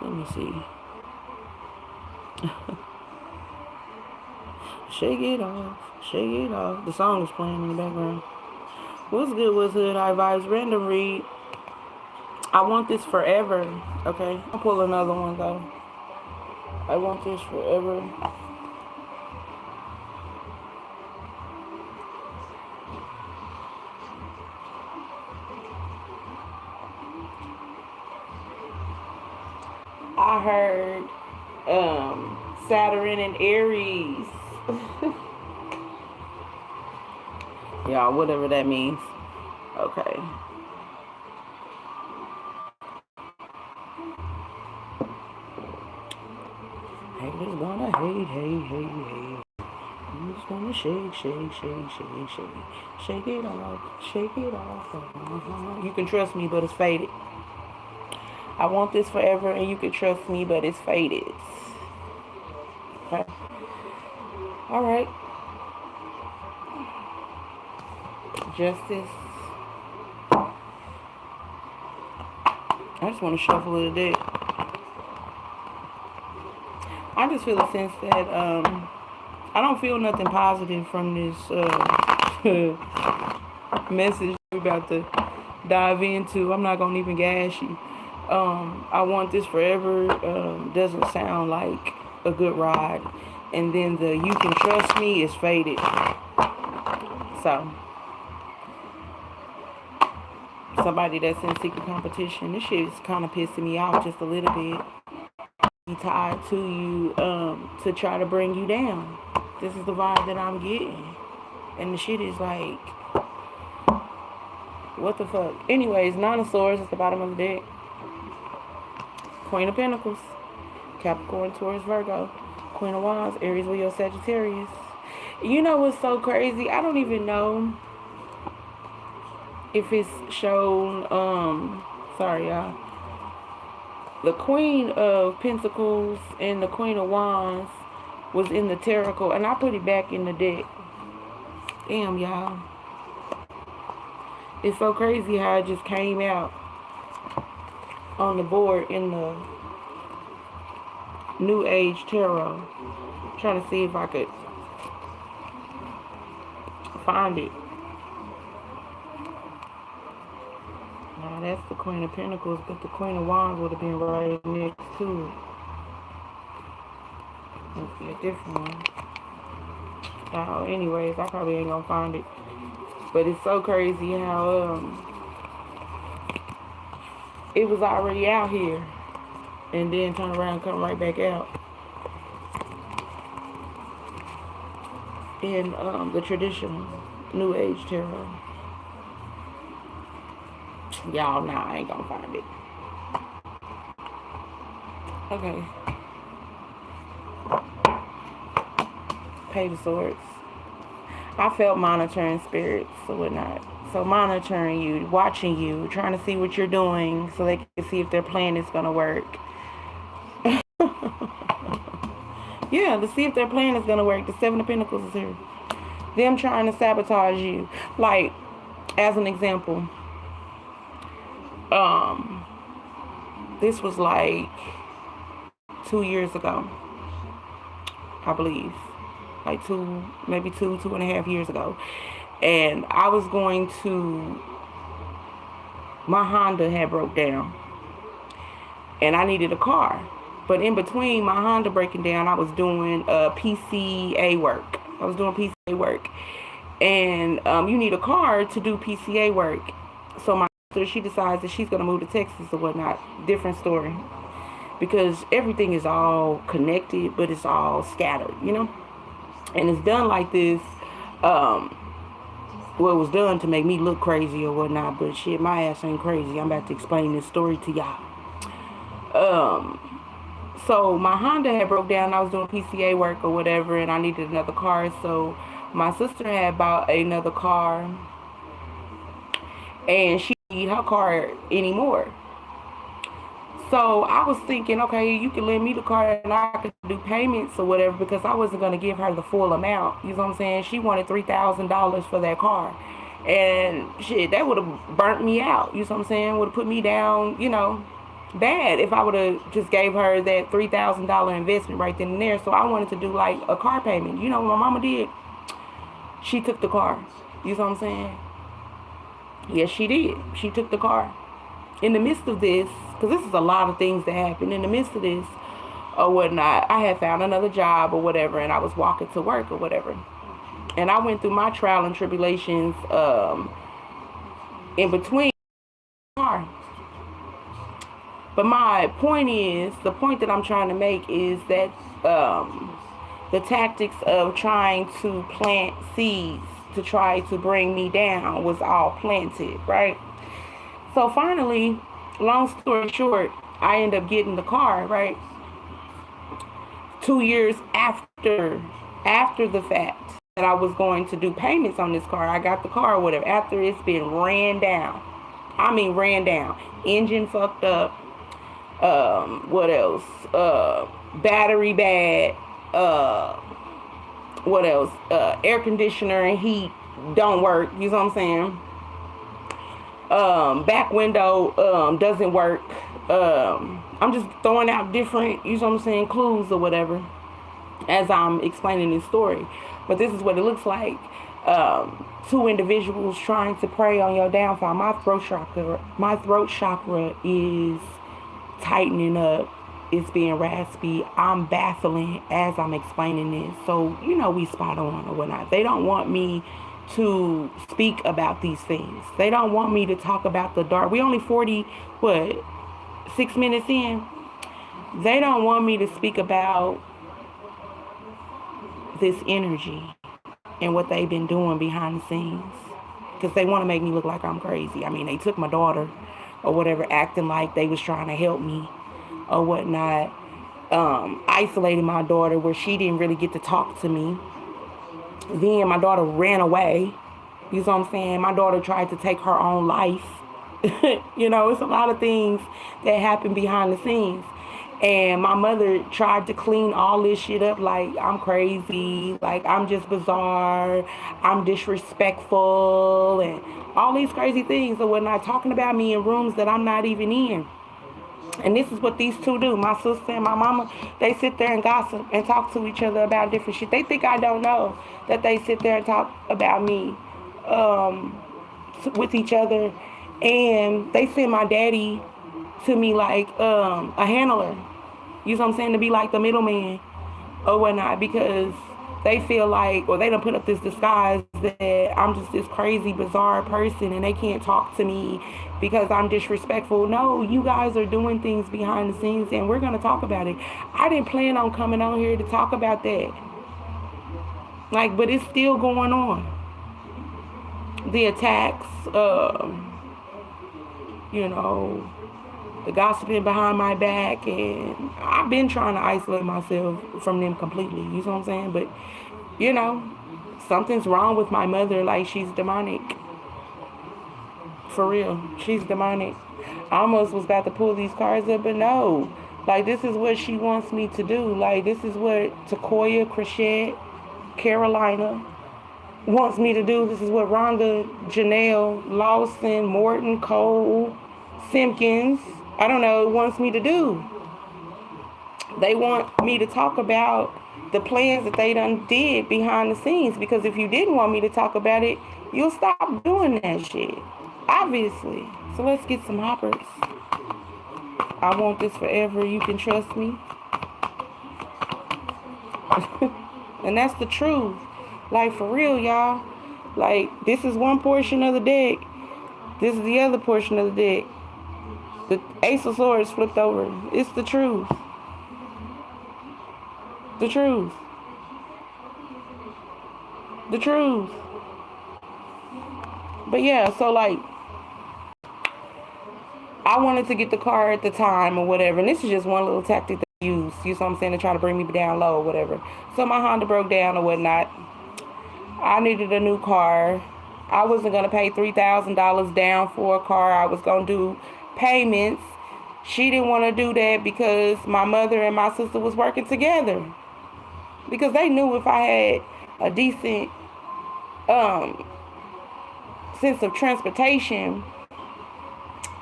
Let me see. Shake it off, shake it off. The song is playing in the background. What's good? What's Hood High Vibes? Random read. I want this forever. Okay, I'll pull another one though. I want this forever. I heard Saturn and Aries. Y'all, whatever that means. Okay. Haters gonna hate. I'm just gonna shake it off, shake it off. You can trust me, but it's faded. I want this forever, and you can trust me, but it's faded. Okay. All right. Justice. I just want to shuffle it a bit. I just feel a sense that I don't feel nothing positive from this message we're about to dive into. I'm not gonna even gas you. I want this forever doesn't sound like a good ride, and then the you can trust me is faded. So somebody that's in secret competition, this shit is kind of pissing me off just a little bit. Be tied to you to try to bring you down. This is the vibe that I'm getting, and the shit is like, what the fuck? Anyways, Nine of Swords at the bottom of the deck. Queen of Pentacles, Capricorn, Taurus, Virgo. Queen of Wands, Aries, Leo, Sagittarius. You know what's so crazy? I don't even know if it's shown. Sorry, y'all. The Queen of Pentacles and the Queen of Wands was in the tarot, and I put it back in the deck. Damn, y'all. It's so crazy how it just came out on the board in the New Age Tarot. I'm trying to see if I could find it. Now that's the Queen of Pentacles, but the Queen of Wands would have been right next to it. Must be a different one. Anyways, I probably ain't gonna find it. But it's so crazy how it was already out here and then turn around and come right back out in the traditional New Age Tarot. Y'all, nah, I ain't gonna find it. Okay. Page of Swords. I felt monitoring spirits or whatnot. So monitoring you, watching you, trying to see what you're doing so they can see if their plan is gonna work. Yeah, to see if their plan is gonna work. The Seven of Pentacles is here. Them trying to sabotage you. Like, as an example, this was like 2 years ago, I believe. Like maybe 2.5 years ago. And I was going to, my Honda had broke down. And I needed a car. But in between my Honda breaking down, I was doing PCA work. And you need a car to do PCA work. So my sister, she decides that she's going to move to Texas or whatnot. Different story. Because everything is all connected, but it's all scattered, you know? And it's done like this. Well, it was done to make me look crazy or whatnot, but shit, my ass ain't crazy. I'm about to explain this story to y'all. So my Honda had broke down. I was doing PCA work or whatever, and I needed another car. So my sister had bought another car, and she didn't need her car anymore. So I was thinking, okay, you can lend me the car and I could do payments or whatever, because I wasn't going to give her the full amount. You know what I'm saying? She wanted $3,000 for that car. And shit, that would have burnt me out. You know what I'm saying? Would have put me down, you know, bad if I would have just gave her that $3,000 investment right then and there. So I wanted to do like a car payment. You know what my mama did? She took the car. You know what I'm saying? Yes, she did. She took the car. In the midst of this, because this is a lot of things that happen. In the midst of this or whatnot, I had found another job or whatever, and I was walking to work or whatever. And I went through my trial and tribulations in between the car. But my point is, the point that I'm trying to make is that the tactics of trying to plant seeds to try to bring me down was all planted, right? So finally, long story short, I end up getting the car, right? 2 years after the fact that I was going to do payments on this car, I got the car or whatever. After it's been ran down, I mean ran down, engine fucked up. What else? Battery bad. What else? Air conditioner and heat don't work. You know what I'm saying? Back window doesn't work. I'm just throwing out different, you know what I'm saying, clues or whatever as I'm explaining this story. But this is what it looks like. Two individuals trying to prey on your downfall. My throat chakra is tightening up. It's being raspy. I'm baffling as I'm explaining this. So, you know, we spot on or whatnot. They don't want me to speak about these things. They don't want me to talk about the dark. We only 6 minutes in. They don't want me to speak about this energy and what they've been doing behind the scenes. Because they want to make me look like I'm crazy. I mean, they took my daughter or whatever, acting like they was trying to help me or whatnot. Isolated my daughter where she didn't really get to talk to me. Then my daughter ran away. You know what I'm saying? My daughter tried to take her own life. You know, it's a lot of things that happen behind the scenes. And my mother tried to clean all this shit up like I'm crazy, like I'm just bizarre, I'm disrespectful, and all these crazy things. So when they're talking about me in rooms that I'm not even in. And this is what these two do. My sister and my mama, they sit there and gossip and talk to each other about different shit. They think I don't know that they sit there and talk about me with each other. And they send my daddy to me like a handler. You know what I'm saying? To be like the middleman or whatnot, because they feel like, or they done put up this disguise that I'm just this crazy, bizarre person and they can't talk to me because I'm disrespectful. No, you guys are doing things behind the scenes and we're going to talk about it. I didn't plan on coming on here to talk about that. Like, but it's still going on. The attacks, you know, the gossiping behind my back, and I've been trying to isolate myself from them completely, you know what I'm saying? But, you know, something's wrong with my mother, like she's demonic. For real, she's demonic. I almost was about to pull these cards up, but no. Like, this is what she wants me to do. Like, this is what Takoya, Crochet, Carolina wants me to do. This is what Rhonda, Janelle, Lawson, Morton, Cole, Simpkins, I don't know, wants me to do. They want me to talk about the plans that they done did behind the scenes, because if you didn't want me to talk about it, you'll stop doing that shit. Obviously. So let's get some hoppers. I want this forever. You can trust me. And that's the truth. Like, for real, y'all. Like, this is one portion of the deck. This is the other portion of the deck. The Ace of Swords flipped over. It's the truth. The truth. The truth. But yeah, so like, I wanted to get the car at the time or whatever. And this is just one little tactic that I use. You know what I'm saying? To try to bring me down low or whatever. So my Honda broke down or whatnot. I needed a new car. I wasn't going to pay $3,000 down for a car. I was going to do payments. She didn't want to do that because my mother and my sister was working together. Because they knew if I had a decent sense of transportation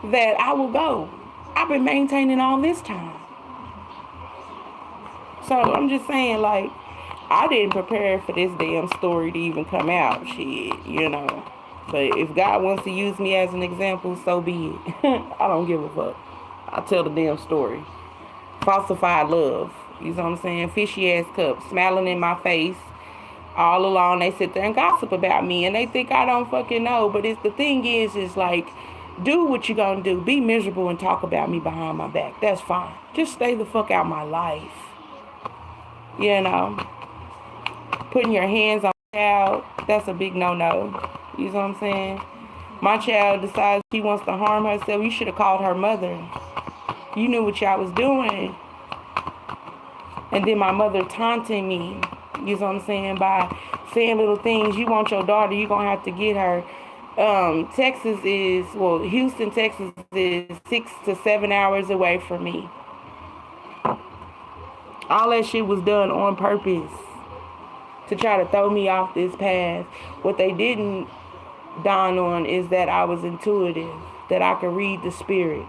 that I would go. I've been maintaining all this time. So I'm just saying, like, I didn't prepare for this damn story to even come out. Shit, you know. But if God wants to use me as an example, so be it. I don't give a fuck. I tell the damn story. Falsified love. You know what I'm saying? Fishy ass cups smiling in my face all along. They sit there and gossip about me, and they think I don't fucking know. But the thing is like, do what you gonna do. Be miserable and talk about me behind my back. That's fine. Just stay the fuck out my life. You know, putting your hands on my child, that's a big no-no. You know what I'm saying? My child decides she wants to harm herself. You should have called her mother. You knew what y'all was doing. And then my mother taunting me, you know what I'm saying, by saying little things. You want your daughter, you're going to have to get her. Houston, Texas is 6 to 7 hours away from me. All that shit was done on purpose to try to throw me off this path. What they didn't dawn on is that I was intuitive, that I could read the spirit,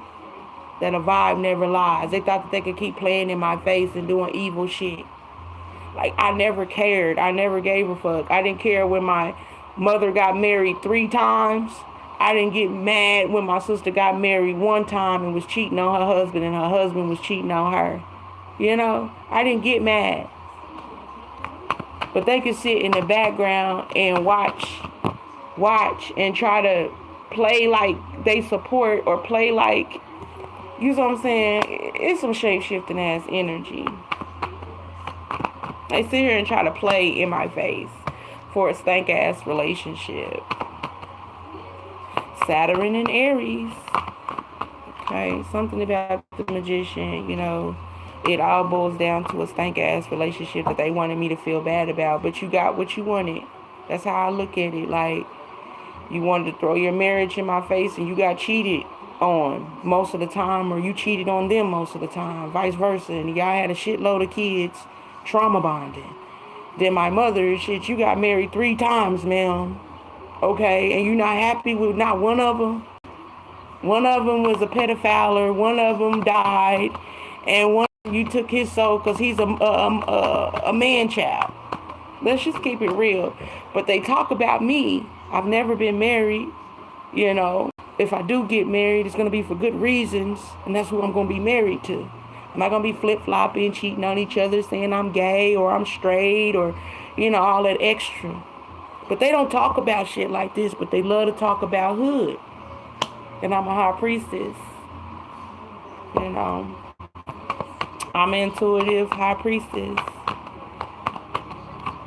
that a vibe never lies. They thought that they could keep playing in my face and doing evil shit. Like, I never cared. I never gave a fuck. I didn't care when my mother got married 3 times. I didn't get mad when my sister got married 1 time and was cheating on her husband and her husband was cheating on her. You know, I didn't get mad. But they could sit in the background and watch and try to play like they support or play like, you know what I'm saying? It's some shape-shifting ass energy. They sit here and try to play in my face for a stank ass relationship. Saturn and Aries. Okay, something about the Magician, you know. It all boils down to a stank ass relationship that they wanted me to feel bad about, but you got what you wanted. That's how I look at it. Like, you wanted to throw your marriage in my face and you got cheated on most of the time, or you cheated on them most of the time, vice versa, and y'all had a shitload of kids, trauma bonding. Then my mother, shit, you got married 3 times, ma'am. Okay, and you not happy with not one of them? One of them was a pedophile, one of them died, and one you took his soul because he's a man child. Let's just keep it real. But they talk about me. I've never been married. You know, if I do get married, it's going to be for good reasons. And that's who I'm going to be married to. I'm not going to be flip-flopping, cheating on each other, saying I'm gay or I'm straight or, you know, all that extra. But they don't talk about shit like this, but they love to talk about hood. And I'm a high priestess. You know, I'm an intuitive high priestess.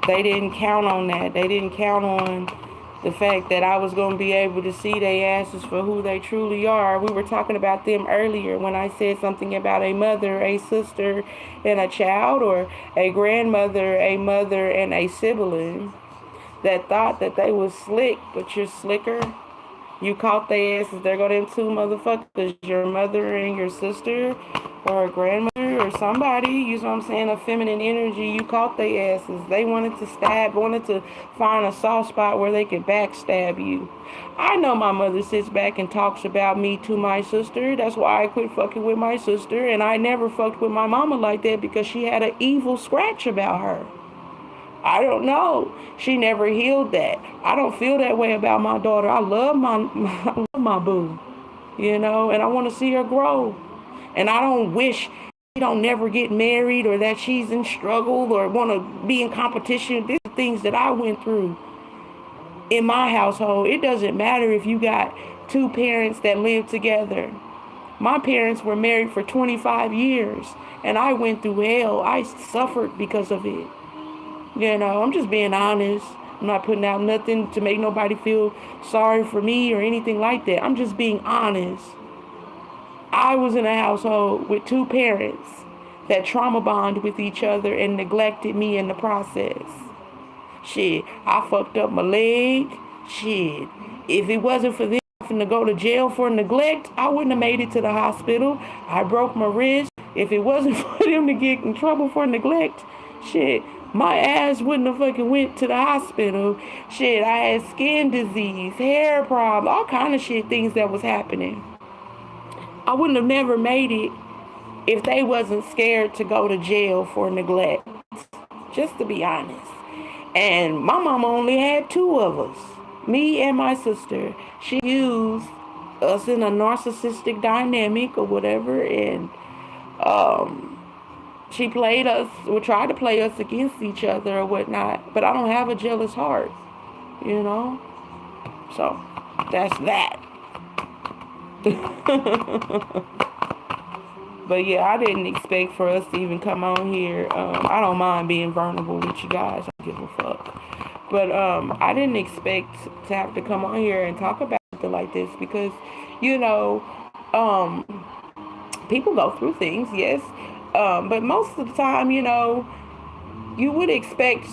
They didn't count on that. They didn't count on the fact that I was going to be able to see their asses for who they truly are. We were talking about them earlier when I said something about a mother, a sister, and a child, or a grandmother, a mother, and a sibling that thought that they was slick, but you're slicker. You caught their asses. There go them 2 motherfuckers, your mother and your sister, or a grandmother, or somebody, you know what I'm saying, a feminine energy. You caught their asses. They wanted to wanted to find a soft spot where they could backstab you. I know my mother sits back and talks about me to my sister. That's why I quit fucking with my sister, and I never fucked with my mama like that because she had an evil scratch about her. I don't know. She never healed that. I don't feel that way about my daughter. I love my boo, you know, and I want to see her grow. And I don't wish she don't never get married or that she's in struggle or want to be in competition. These are things that I went through in my household. It doesn't matter if you got 2 parents that live together. My parents were married for 25 years, and I went through hell. I suffered because of it. You know, I'm just being honest. I'm not putting out nothing to make nobody feel sorry for me or anything like that. I'm just being honest. I was in a household with 2 parents that trauma bond with each other and neglected me in the process. Shit, I fucked up my leg. Shit, if it wasn't for them having to go to jail for neglect, I wouldn't have made it to the hospital. I broke my wrist. If it wasn't for them to get in trouble for neglect, shit, my ass wouldn't have fucking went to the hospital. Shit, I had skin disease, hair problems, all kind of shit, things that was happening. I wouldn't have never made it if they wasn't scared to go to jail for neglect. Just to be honest. And my mama only had two of us, me and my sister. She used us in a narcissistic dynamic or whatever, and she played us, or tried to play us against each other or whatnot. But I don't have a jealous heart, you know? So, that's that. But yeah, I didn't expect for us to even come on here. I don't mind being vulnerable with you guys. I don't give a fuck. But I didn't expect to have to come on here and talk about something like this because, you know, people go through things, yes. But most of the time, you know, you would expect,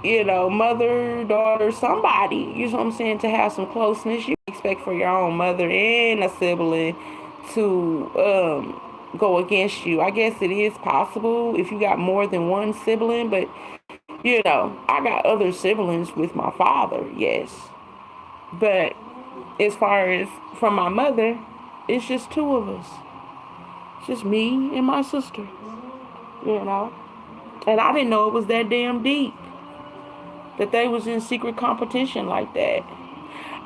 you know, mother, daughter, somebody, you know what I'm saying, to have some closeness. You expect for your own mother and a sibling to go against you. I guess it is possible if you got more than one sibling, but you know, I got other siblings with my father, yes. But as far as from my mother, it's just two of us. It's just me and my sister, you know. And I didn't know it was that damn deep, that they was in secret competition like that.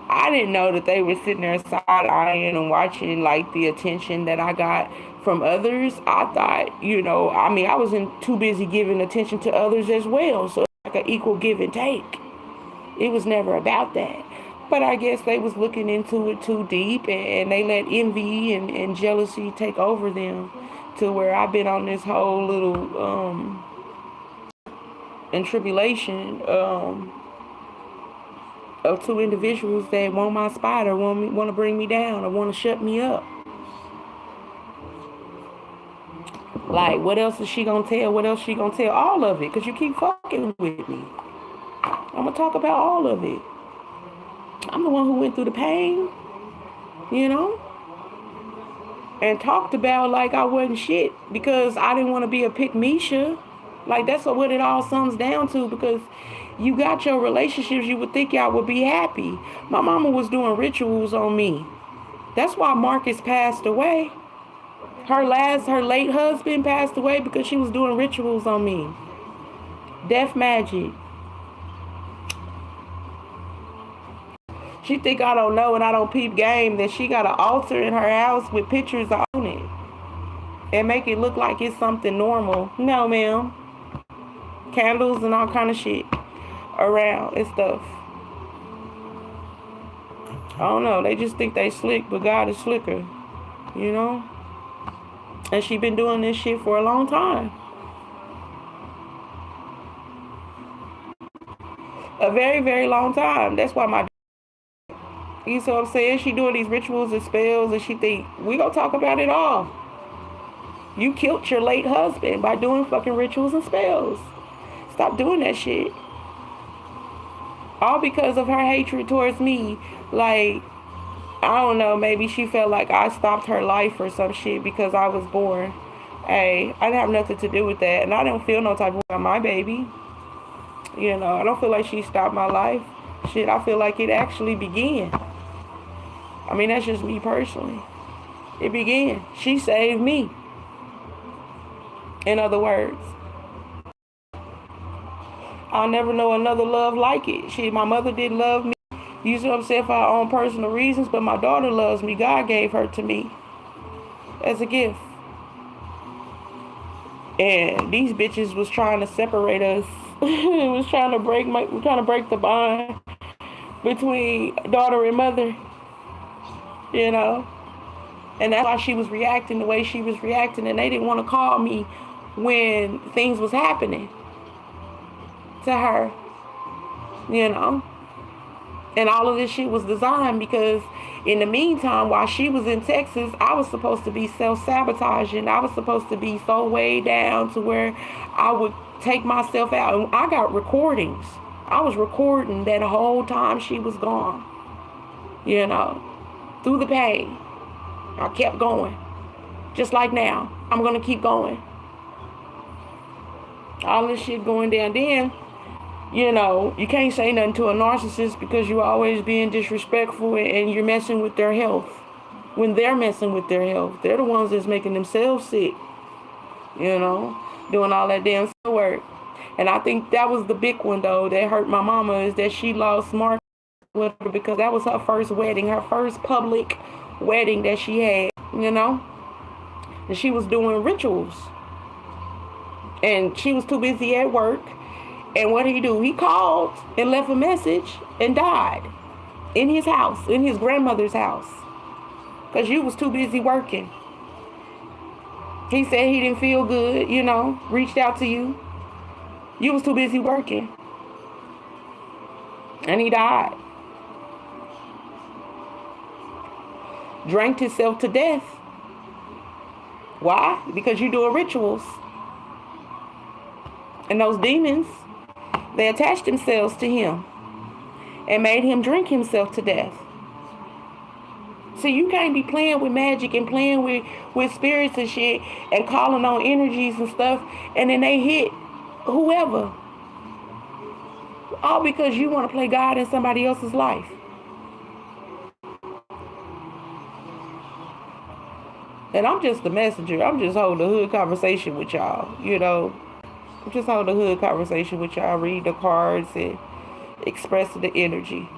I didn't know that they were sitting there side-eyeing and watching, like, the attention that I got from others. I thought, you know, I mean, I was too busy giving attention to others as well. So it's like an equal give and take. It was never about that. But I guess they was looking into it too deep, and they let envy and jealousy take over them to where I've been on this whole little in tribulation of two individuals that want my spot or want to bring me down or want to shut me up. Like, what else is she gonna tell? What else she gonna tell? All of it, because you keep fucking with me. I'm gonna talk about all of it. I'm the one who went through the pain, you know, and talked about like I wasn't shit because I didn't want to be a pick-me-sha. Like, that's what it all sums down to, because you got your relationships, you would think y'all would be happy. My mama was doing rituals on me. That's why Marcus passed away. Her late husband passed away because she was doing rituals on me. Death magic. She think I don't know and I don't peep game, that she got an altar in her house with pictures on it and make it look like it's something normal. No, ma'am. Candles and all kind of shit around and stuff. I don't know. They just think they slick, but God is slicker. You know? And she been doing this shit for a long time. A very, very long time. That's why you see what I'm saying? She doing these rituals and spells, and she think, we gonna talk about it all. You killed your late husband by doing fucking rituals and spells. Stop doing that shit. All because of her hatred towards me. Like, I don't know, maybe she felt like I stopped her life or some shit because I was born. Hey, I didn't have nothing to do with that. And I don't feel no type of way about my baby. You know, I don't feel like she stopped my life. Shit, I feel like it actually began. I mean, that's just me personally. It began. She saved me. In other words. I'll never know another love like it. Shit, my mother didn't love me. You see what I'm saying, for her own personal reasons, but my daughter loves me. God gave her to me as a gift. And these bitches was trying to separate us. was trying to break the bond between daughter and mother. You know? And that's why she was reacting the way she was reacting, and they didn't want to call me when things was happening to her. You know? And all of this shit was designed because in the meantime, while she was in Texas, I was supposed to be self-sabotaging. I was supposed to be so way down to where I would take myself out. And I got recordings. I was recording that whole time she was gone. You know, through the pain. I kept going. Just like now. I'm going to keep going. All this shit going down. Then, you know, you can't say nothing to a narcissist because you're always being disrespectful and you're messing with their health. when they're messing with their health. They're the ones that's making themselves sick, you know, doing all that damn work. And I think that was the big one, though, that hurt my mama, is that she lost Mark with her, because that was her first wedding, her first public wedding that she had, you know. And she was doing rituals. And she was too busy at work. And what did he do? He called and left a message and died in his house, in his grandmother's house, because you was too busy working. He said he didn't feel good, you know, reached out to you. You was too busy working. And he died. Drank himself to death. Why? Because you doing rituals. And those demons, they attached themselves to him and made him drink himself to death. So you can't be playing with magic and playing with spirits and shit and calling on energies and stuff, and then they hit whoever. All because you want to play God in somebody else's life. And I'm just the messenger. I'm just holding a hood conversation with y'all, you know. I'm just holding a hood conversation with y'all, read the cards and expressing the energy.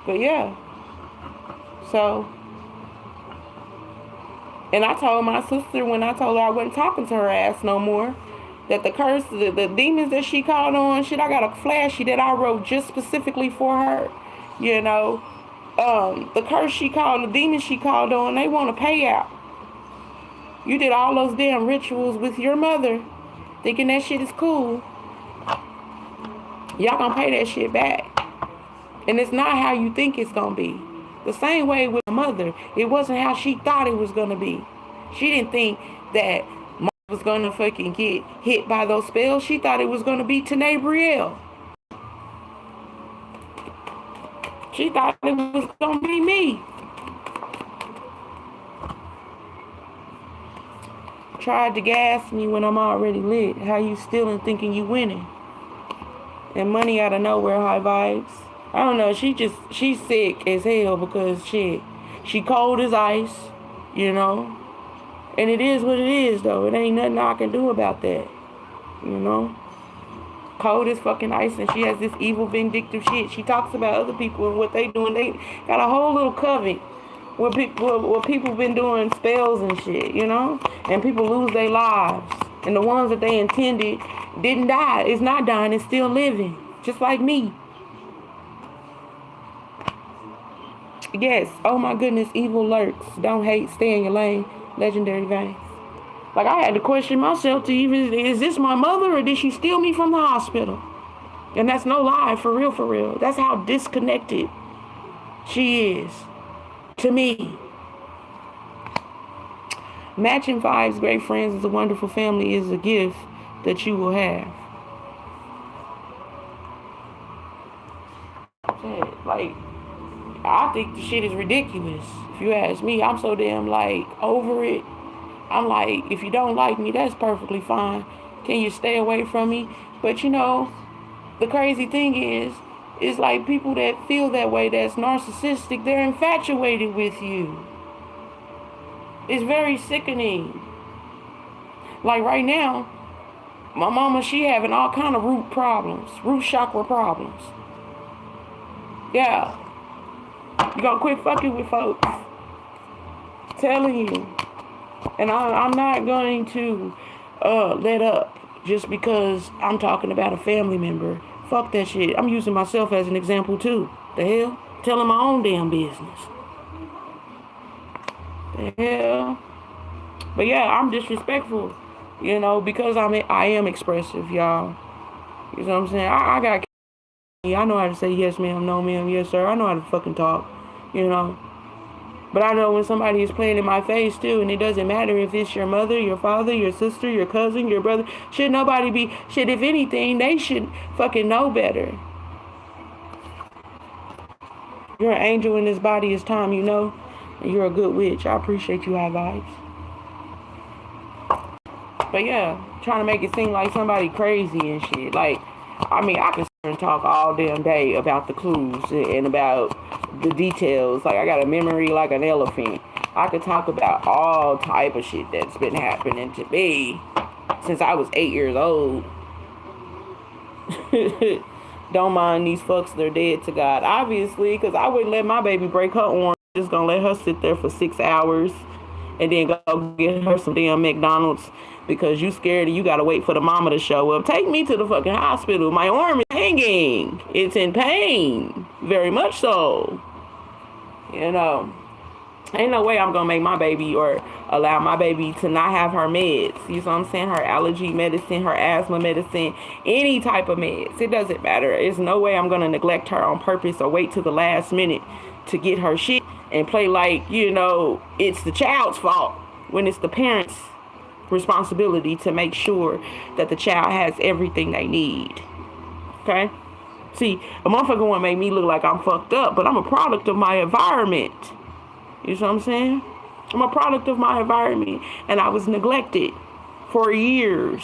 But yeah. So, and I told my sister, when I told her I wasn't talking to her ass no more, that the curse, the demons that she called on, shit, I got a flashy that I wrote just specifically for her, you know. The curse she called, the demons she called on, they want a payout. You did all those damn rituals with your mother, thinking that shit is cool. Y'all gonna pay that shit back. And it's not how you think it's gonna be. The same way with my mother, it wasn't how she thought it was gonna be. She didn't think that Mom was gonna fucking get hit by those spells. She thought it was gonna be Tanae Brielle. She thought it was gonna be me. Tried to gas me when I'm already lit. How you stealing thinking you winning? And money out of nowhere, high vibes. I don't know, she's sick as hell because she cold as ice, you know. And it is what it is, though. It ain't nothing I can do about that, you know. Cold as fucking ice, and she has this evil, vindictive shit. She talks about other people and what they doing. They got a whole little coven where people been doing spells and shit, you know. And people lose their lives. And the ones that they intended didn't die. It's not dying, it's still living. Just like me. Yes, oh my goodness, evil lurks. Don't hate, stay in your lane. Legendary veins. Like, I had to question myself to even, is this my mother or did she steal me from the hospital? And that's no lie, for real, for real. That's how disconnected she is to me. Matching vibes, great friends, is a wonderful family, is a gift that you will have. Like, I think the shit is ridiculous. If you ask me, I'm so damn, like, over it. I'm like, if you don't like me, that's perfectly fine. Can you stay away from me? But, you know, the crazy thing is like people that feel that way, that's narcissistic, they're infatuated with you. It's very sickening. Like right now, my mama, she having all kind of root problems, root chakra problems. Yeah. You gonna quit fucking with folks. Telling you. And I'm not going to let up just because I'm talking about a family member. Fuck that shit. I'm using myself as an example too. The hell? Telling my own damn business. The hell? But yeah, I'm disrespectful. You know, because I am expressive, y'all. You know what I'm saying? I got... I know how to say yes ma'am, no ma'am, yes sir. I know how to fucking talk, you know. But I know when somebody is playing in my face too, and it doesn't matter if it's your mother, your father, your sister, your cousin, your brother. Should nobody be... Shit, if anything, they should fucking know better. You're an angel in this body, it's time you know. And you're a good witch. I appreciate you, high vibes. But yeah, trying to make it seem like somebody crazy and shit. Like, I mean, I can sit and talk all damn day about the clues and about the details. Like, I got a memory like an elephant. I could talk about all type of shit that's been happening to me since I was 8 years old. Don't mind these fucks, they're dead to God. Obviously, because I wouldn't let my baby break her arm. Just gonna let her sit there for 6 hours and then go get her some damn McDonald's because you scared and you gotta wait for the mama to show up. Take me to the fucking hospital. My arm is hanging. It's in pain. Very much so. You know, ain't no way I'm gonna make my baby or allow my baby to not have her meds. You know what I'm saying? Her allergy medicine, her asthma medicine, any type of meds. It doesn't matter. There's no way I'm gonna neglect her on purpose or wait till the last minute to get her shit and play like, you know, it's the child's fault when it's the parents' responsibility to make sure that the child has everything they need. Okay? See, a motherfucker want to make me look like I'm fucked up, but I'm a product of my environment. You know what I'm saying? I'm a product of my environment, and I was neglected for years.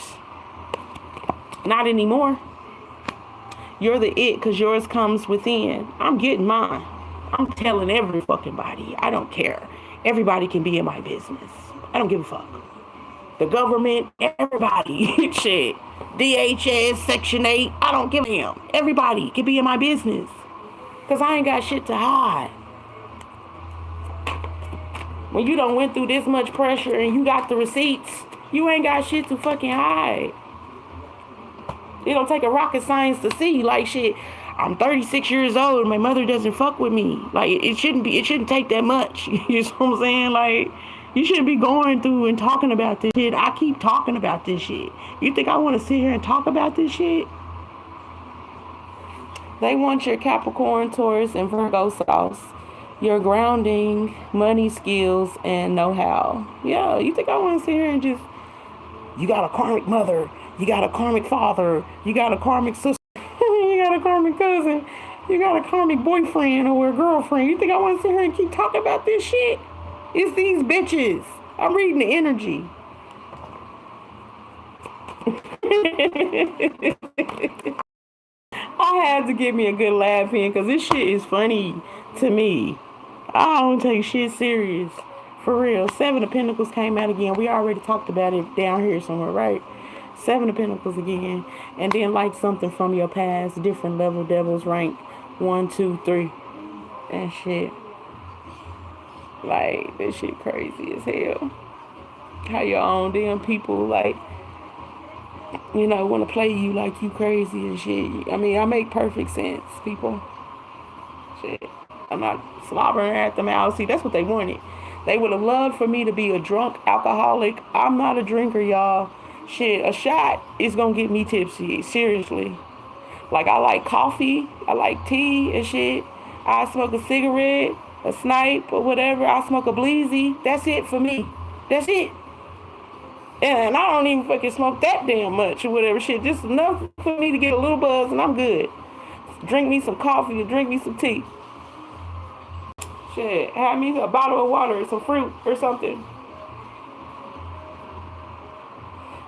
Not anymore. You're the it because yours comes within. I'm getting mine. I'm telling every fucking body. I don't care. Everybody can be in my business. I don't give a fuck. The government, everybody. Shit. DHS, Section 8. I don't give a damn. Everybody can be in my business. Because I ain't got shit to hide. When you done went through this much pressure and you got the receipts, you ain't got shit to fucking hide. It don't take a rocket science to see, like, shit, I'm 36 years old. My mother doesn't fuck with me. Like, it shouldn't take that much. You know what I'm saying? Like, you shouldn't be going through and talking about this shit. I keep talking about this shit. You think I want to sit here and talk about this shit? They want your Capricorn, Taurus, and Virgo sauce. Your grounding, money, skills, and know-how. Yeah, you think I want to sit here and just, you got a karmic mother, you got a karmic father, you got a karmic sister, you got a karmic cousin, you got a karmic boyfriend or a girlfriend. You think I want to sit here and keep talking about this shit? It's these bitches. I'm reading the energy. I had to give me a good laugh in because this shit is funny to me. I don't take shit serious. For real. 7 of Pentacles came out again. We already talked about it down here somewhere, right? 7 of Pentacles again. And then like something from your past. Different level devils rank 1, 2, 3. And shit. Like, this shit crazy as hell. How your own damn people, like, you know, want to play you like you crazy and shit. I mean, I make perfect sense, people. Shit. I'm not slobbering at them out. See, that's what they wanted. They would have loved for me to be a drunk alcoholic. I'm not a drinker, y'all. Shit, a shot is going to get me tipsy. Seriously. Like, I like coffee. I like tea and shit. I smoke a cigarette, a snipe, or whatever. I smoke a bleezy. That's it for me. That's it. And I don't even fucking smoke that damn much or whatever shit. Just enough for me to get a little buzz and I'm good. Drink me some coffee or drink me some tea. Shit, have me a bottle of water or some fruit or something.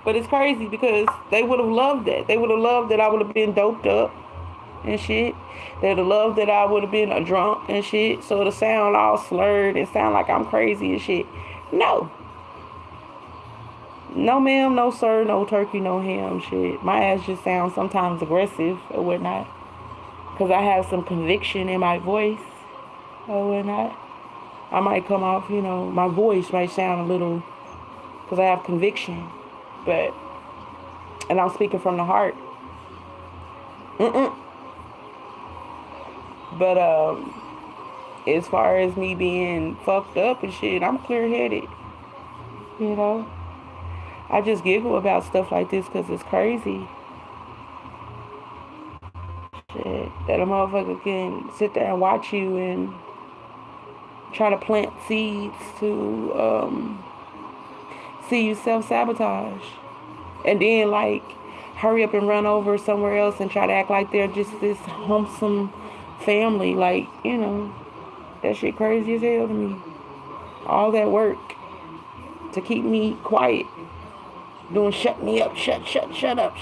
But it's crazy because they would have loved that. They would have loved that I would have been doped up and shit. They would have loved that I would have been a drunk and shit. So it'll sound all slurred and sound like I'm crazy and shit. No. No ma'am, no sir, no turkey, no ham shit. My ass just sounds sometimes aggressive or whatnot. Because I have some conviction in my voice or whatnot. I might come off, you know, my voice might sound a little, because I have conviction. But, and I'm speaking from the heart. But, as far as me being fucked up and shit, I'm clear-headed. You know? I just giggle about stuff like this because it's crazy. Shit. That a motherfucker can sit there and watch you and try to plant seeds to see you self-sabotage. And then, like, hurry up and run over somewhere else and try to act like they're just this wholesome family. Like, you know, that shit crazy as hell to me. All that work to keep me quiet. Doing shut up, shut up,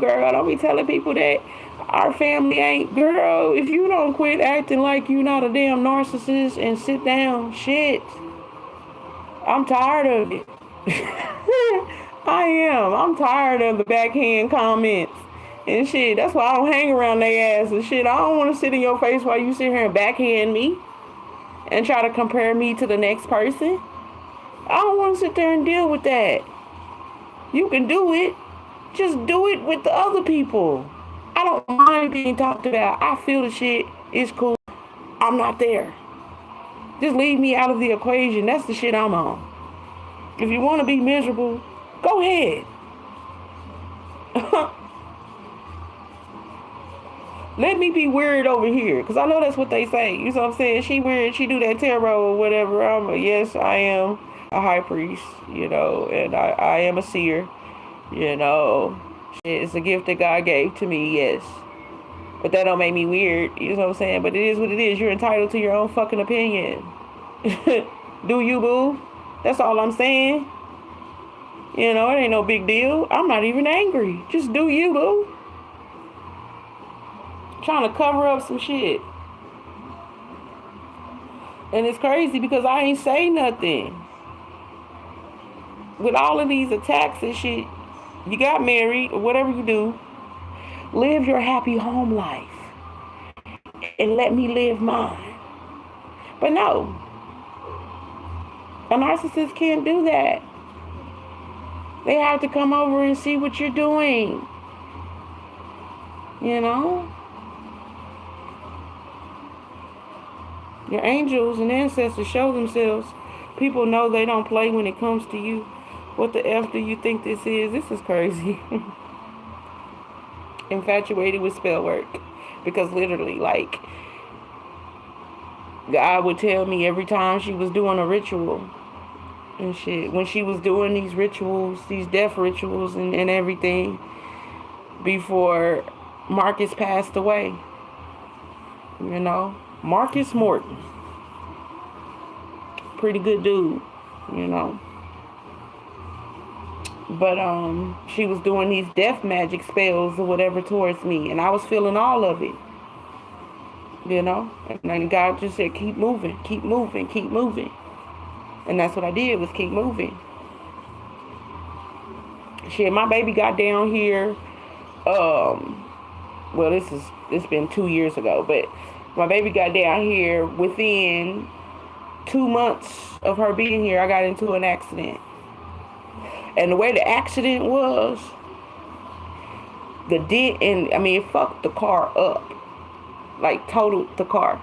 girl. Don't be telling people that Our family ain't, girl, if you don't quit acting like you not a damn narcissist and sit down, shit. I'm tired of it. I am. I'm tired of the backhand comments and shit. That's why I don't hang around their ass and shit. I don't want to sit in your face while you sit here and backhand me and try to compare me to the next person. I don't want to sit there and deal with that. You can do it. Just do it with the other people. I don't mind being talked about. I feel the shit. It's cool. I'm not there. Just leave me out of the equation. That's the shit I'm on. If you want to be miserable, go ahead. Let me be weird over here. Because I know that's what they say. You know what I'm saying? She weird. She do that tarot or whatever. Yes, I am a high priest, you know. And I am a seer, you know. It's a gift that God gave to me, yes. But that don't make me weird. You know what I'm saying? But it is what it is. You're entitled to your own fucking opinion. Do you, boo? That's all I'm saying. You know, it ain't no big deal. I'm not even angry. Just do you, boo. Trying to cover up some shit. And it's crazy because I ain't say nothing. With all of these attacks and shit, you got married or whatever you do, live your happy home life and let me live mine. But no, a narcissist can't do that. They have to come over and see what you're doing. You know? Your angels and ancestors show themselves. People know they don't play when it comes to you. What the F do you think this is? This is crazy. Infatuated with spell work. Because literally, like, God would tell me every time she was doing a ritual and shit. When she was doing these rituals, these death rituals and everything, before Marcus passed away. You know? Marcus Morton. Pretty good dude, you know. But she was doing these death magic spells or whatever towards me, and I was feeling all of it. You know? And then God just said, keep moving, keep moving, keep moving. And that's what I did, was keep moving. Shit, my baby got down here, well, it's been 2 years ago, but my baby got down here within 2 months of her being here. I got into an accident. And the way the accident was, it fucked the car up. Like, totaled the car.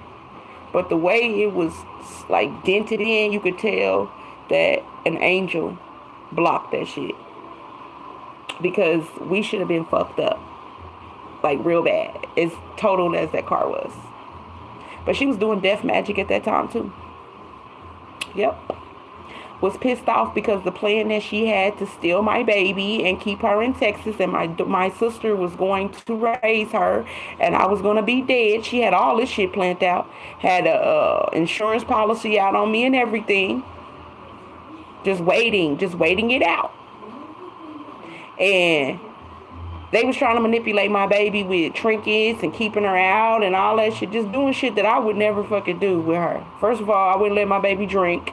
But the way it was, like, dented in, you could tell that an angel blocked that shit. Because we should have been fucked up. Like, real bad. As totaled as that car was. But she was doing death magic at that time, too. Yep. Was pissed off because the plan that she had to steal my baby and keep her in Texas, and my sister was going to raise her, and I was going to be dead. She had all this shit planned out. Had a insurance policy out on me and everything. Just waiting it out. And they was trying to manipulate my baby with trinkets and keeping her out and all that shit. Just doing shit that I would never fucking do with her. First of all, I wouldn't let my baby drink.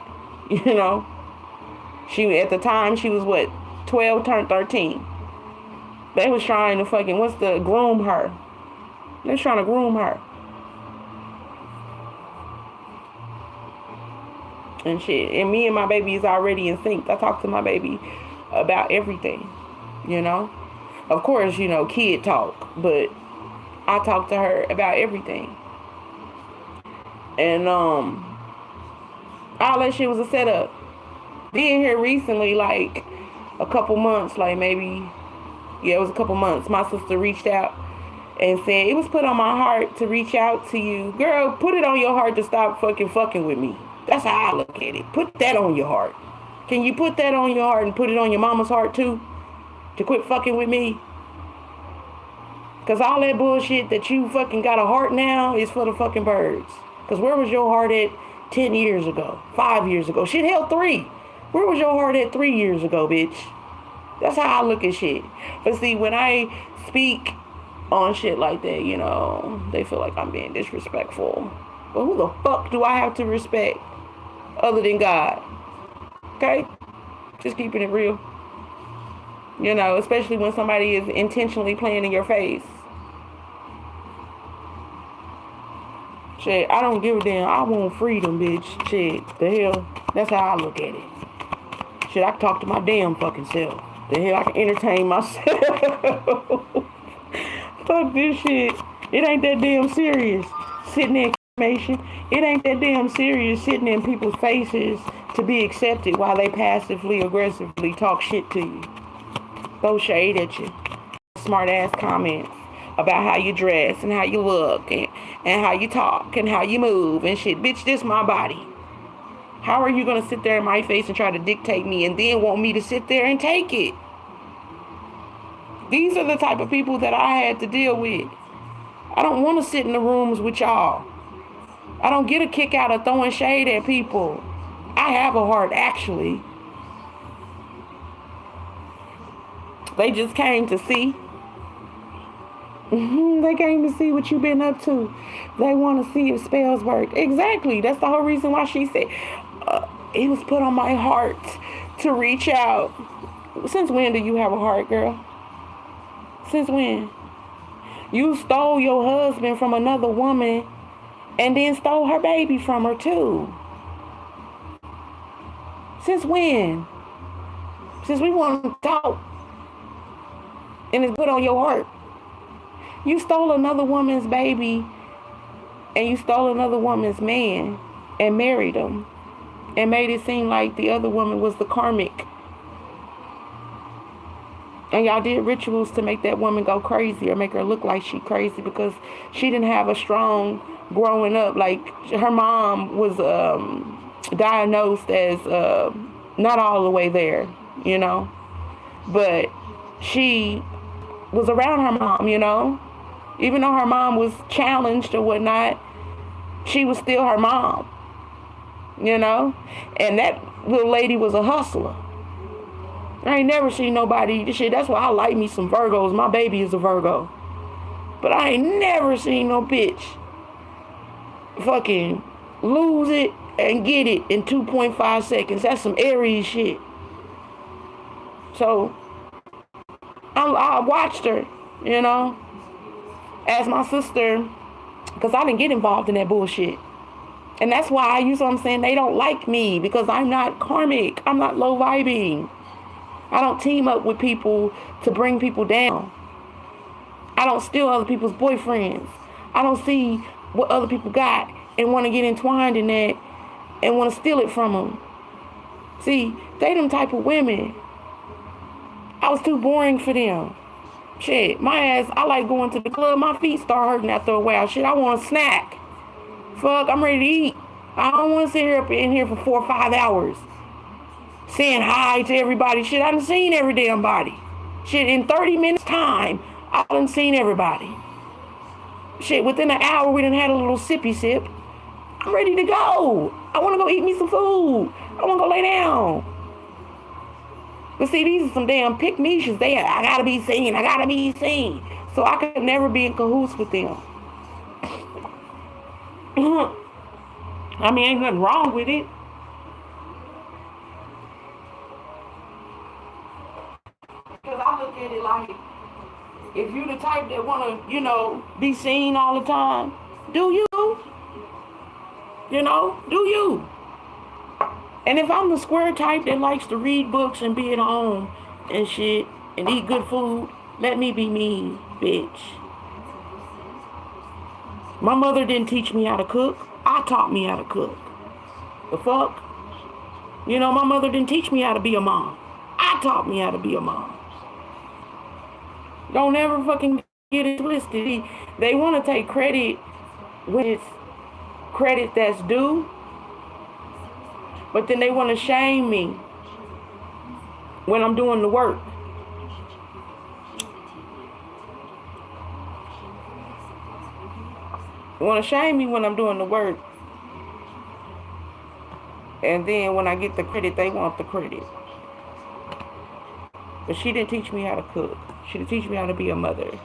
You know? At the time, she was what? 12, turned 13. They was trying to groom her. They was trying to groom her. And shit. And me and my baby is already in sync. I talk to my baby about everything. You know? Of course, you know, kid talk, but I talk to her about everything. And all that shit was a setup. Being here recently, like a couple months, it was a couple months, my sister reached out and said, it was put on my heart to reach out to you. Girl, put it on your heart to stop fucking with me. That's how I look at it. Put that on your heart. Can you put that on your heart and put it on your mama's heart too? To quit fucking with me? Because all that bullshit that you fucking got a heart now is for the fucking birds. Because where was your heart at 10 years ago? 5 years ago? Shit, hell, 3. Where was your heart at 3 years ago, bitch? That's how I look at shit. But see, when I speak on shit like that, you know. They feel like I'm being disrespectful. But who the fuck do I have to respect other than God? Okay? Just keeping it real. You know, especially when somebody is intentionally playing in your face. Shit, I don't give a damn. I want freedom, bitch. Shit, the hell? That's how I look at it. Shit, I can talk to my damn fucking self. The hell, I can entertain myself. Fuck this shit. It ain't that damn serious. Sitting in information. It ain't that damn serious sitting in people's faces to be accepted while they passively, aggressively talk shit to you. Throw shade at you. Smart ass comments about how you dress and how you look and how you talk and how you move and shit. Bitch, this my body. How are you going to sit there in my face and try to dictate me and then want me to sit there and take it? These are the type of people that I had to deal with. I don't want to sit in the rooms with y'all. I don't get a kick out of throwing shade at people. I have a heart, actually. They just came to see. They came to see what you've been up to. They want to see if spells work. Exactly. That's the whole reason why she said, it was put on my heart to reach out. Since when do you have a heart, girl? Since when? You stole your husband from another woman and then stole her baby from her too. Since when? Since we want to talk and it's put on your heart. You stole another woman's baby and you stole another woman's man and married him and made it seem like the other woman was the karmic. And y'all did rituals to make that woman go crazy or make her look like she crazy because she didn't have a strong growing up. Like her mom was diagnosed as not all the way there, you know. But she was around her mom, you know. Even though her mom was challenged or whatnot, she was still her mom, you know. And that little lady was a hustler. I ain't never seen nobody, shit, that's why I like me some Virgos. My baby is a Virgo. But I ain't never seen no bitch fucking lose it and get it in 2.5 seconds. That's some Aries shit. So, I watched her, you know, as my sister, because I didn't get involved in that bullshit. And that's why, you know what I'm saying, they don't like me because I'm not karmic. I'm not low vibing. I don't team up with people to bring people down. I don't steal other people's boyfriends. I don't see what other people got and want to get entwined in that and want to steal it from them. See, they them type of women. I was too boring for them. Shit, my ass, I like going to the club. My feet start hurting after a while. Shit, I want a snack. Fuck, I'm ready to eat. I don't want to sit here up in here for 4 or 5 hours. Saying hi to everybody. Shit, I done seen every damn body. Shit, in 30 minutes time, I done seen everybody. Shit, within an hour, we done had a little sippy sip. I'm ready to go. I want to go eat me some food. I want to go lay down. But see, these are some damn pick-me's. I gotta be seen. I gotta be seen. So I could never be in cahoots with them. I mean, ain't nothing wrong with it. Because I look at it like, if you the type that want to, you know, be seen all the time, do you? You know, do you? And if I'm the square type that likes to read books and be at home and shit and eat good food, let me be me, bitch. My mother didn't teach me how to cook. I taught me how to cook. The fuck? You know, my mother didn't teach me how to be a mom. I taught me how to be a mom. Don't ever fucking get it twisted. They want to take credit when it's credit that's due, but then they want to shame me when I'm doing the work. They want to shame me when I'm doing the work. And then when I get the credit, they want the credit. But she didn't teach me how to cook. She didn't teach me how to be a mother.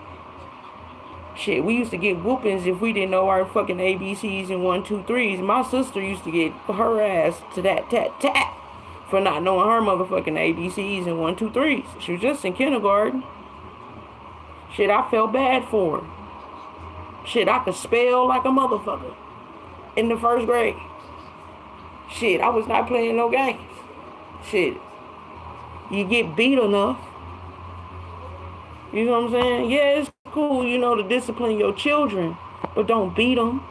Shit, we used to get whoopings if we didn't know our fucking ABCs and 1, 2, 3s. My sister used to get her ass to that tat tat for not knowing her motherfucking ABCs and 1, 2, 3s. She was just in kindergarten. Shit, I felt bad for her. Shit, I could spell like a motherfucker in the 1st grade. Shit, I was not playing no games. Shit, you get beat enough. You know what I'm saying? Yeah, it's cool, you know, to discipline your children, but don't beat them.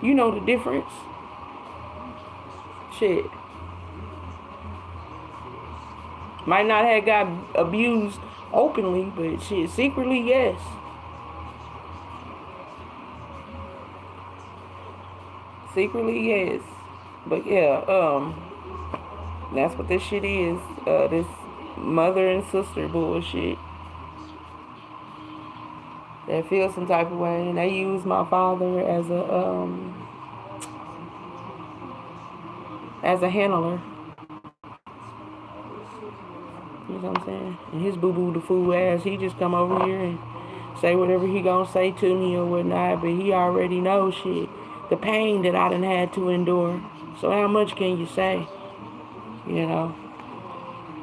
You know the difference. Shit. Might not have got abused openly, but shit, secretly, yes. Secretly, yes. But yeah, that's what this shit is. This mother and sister bullshit. They feel some type of way, and they use my father as a handler. You know what I'm saying? And his boo-boo the fool ass, he just come over here and say whatever he gonna say to me or whatnot, but he already knows shit. The pain that I done had to endure. So how much can you say? You know?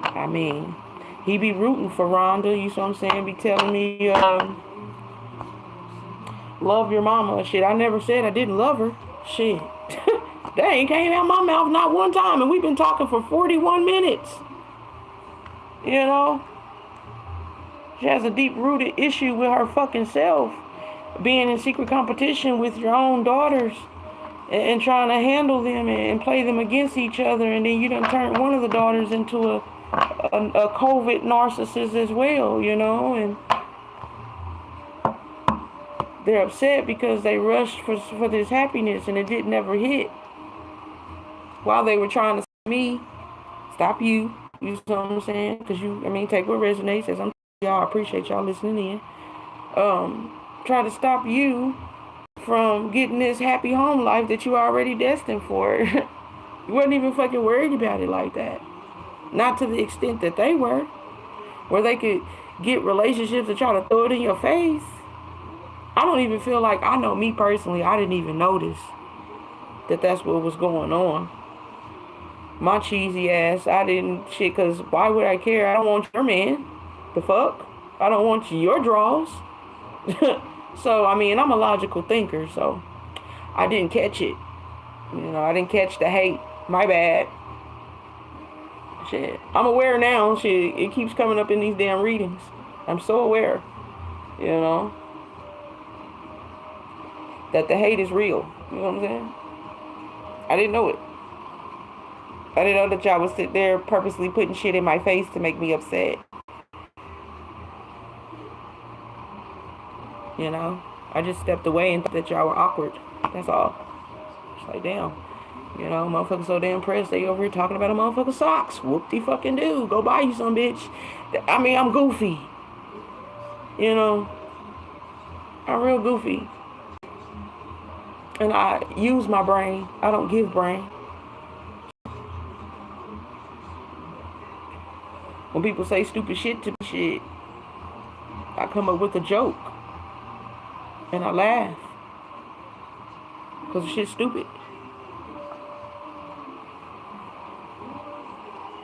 I mean, he be rooting for Rhonda, you know what I'm saying? Be telling me, love your mama. Shit, I never said I didn't love her. Shit. That ain't came out my mouth not one time, and we've been talking for 41 minutes. You know? She has a deep-rooted issue with her fucking self. Being in secret competition with your own daughters and trying to handle them and play them against each other, and then you done turn one of the daughters into a COVID narcissist as well, you know, and they're upset because they rushed for this happiness and it didn't ever hit. While they were trying to stop me, stop you know what I'm saying? Because take what resonates. As I'm y'all, I appreciate y'all listening in. Try to stop you from getting this happy home life that you already destined for. You wasn't even fucking worried about it like that. Not to the extent that they were, where they could get relationships and try to throw it in your face. I don't even feel like, I know me personally, I didn't even notice that that's what was going on. My cheesy ass, I didn't shit, because why would I care? I don't want your man. The fuck? I don't want your draws. So, I'm a logical thinker, so I didn't catch it. You know, I didn't catch the hate. My bad. Shit. I'm aware now. Shit, it keeps coming up in these damn readings. I'm so aware. You know? That the hate is real. You know what I'm saying? I didn't know it. I didn't know that y'all would sit there purposely putting shit in my face to make me upset. You know? I just stepped away and thought that y'all were awkward. That's all. It's like, damn. You know, motherfuckers so damn pressed. They over here talking about a motherfucker's socks. Whoop-de-fucking-do. Go buy you some, bitch. I'm goofy. You know? I'm real goofy. And I use my brain. I don't give brain. When people say stupid shit to me, shit, I come up with a joke. And I laugh. Because the shit's stupid.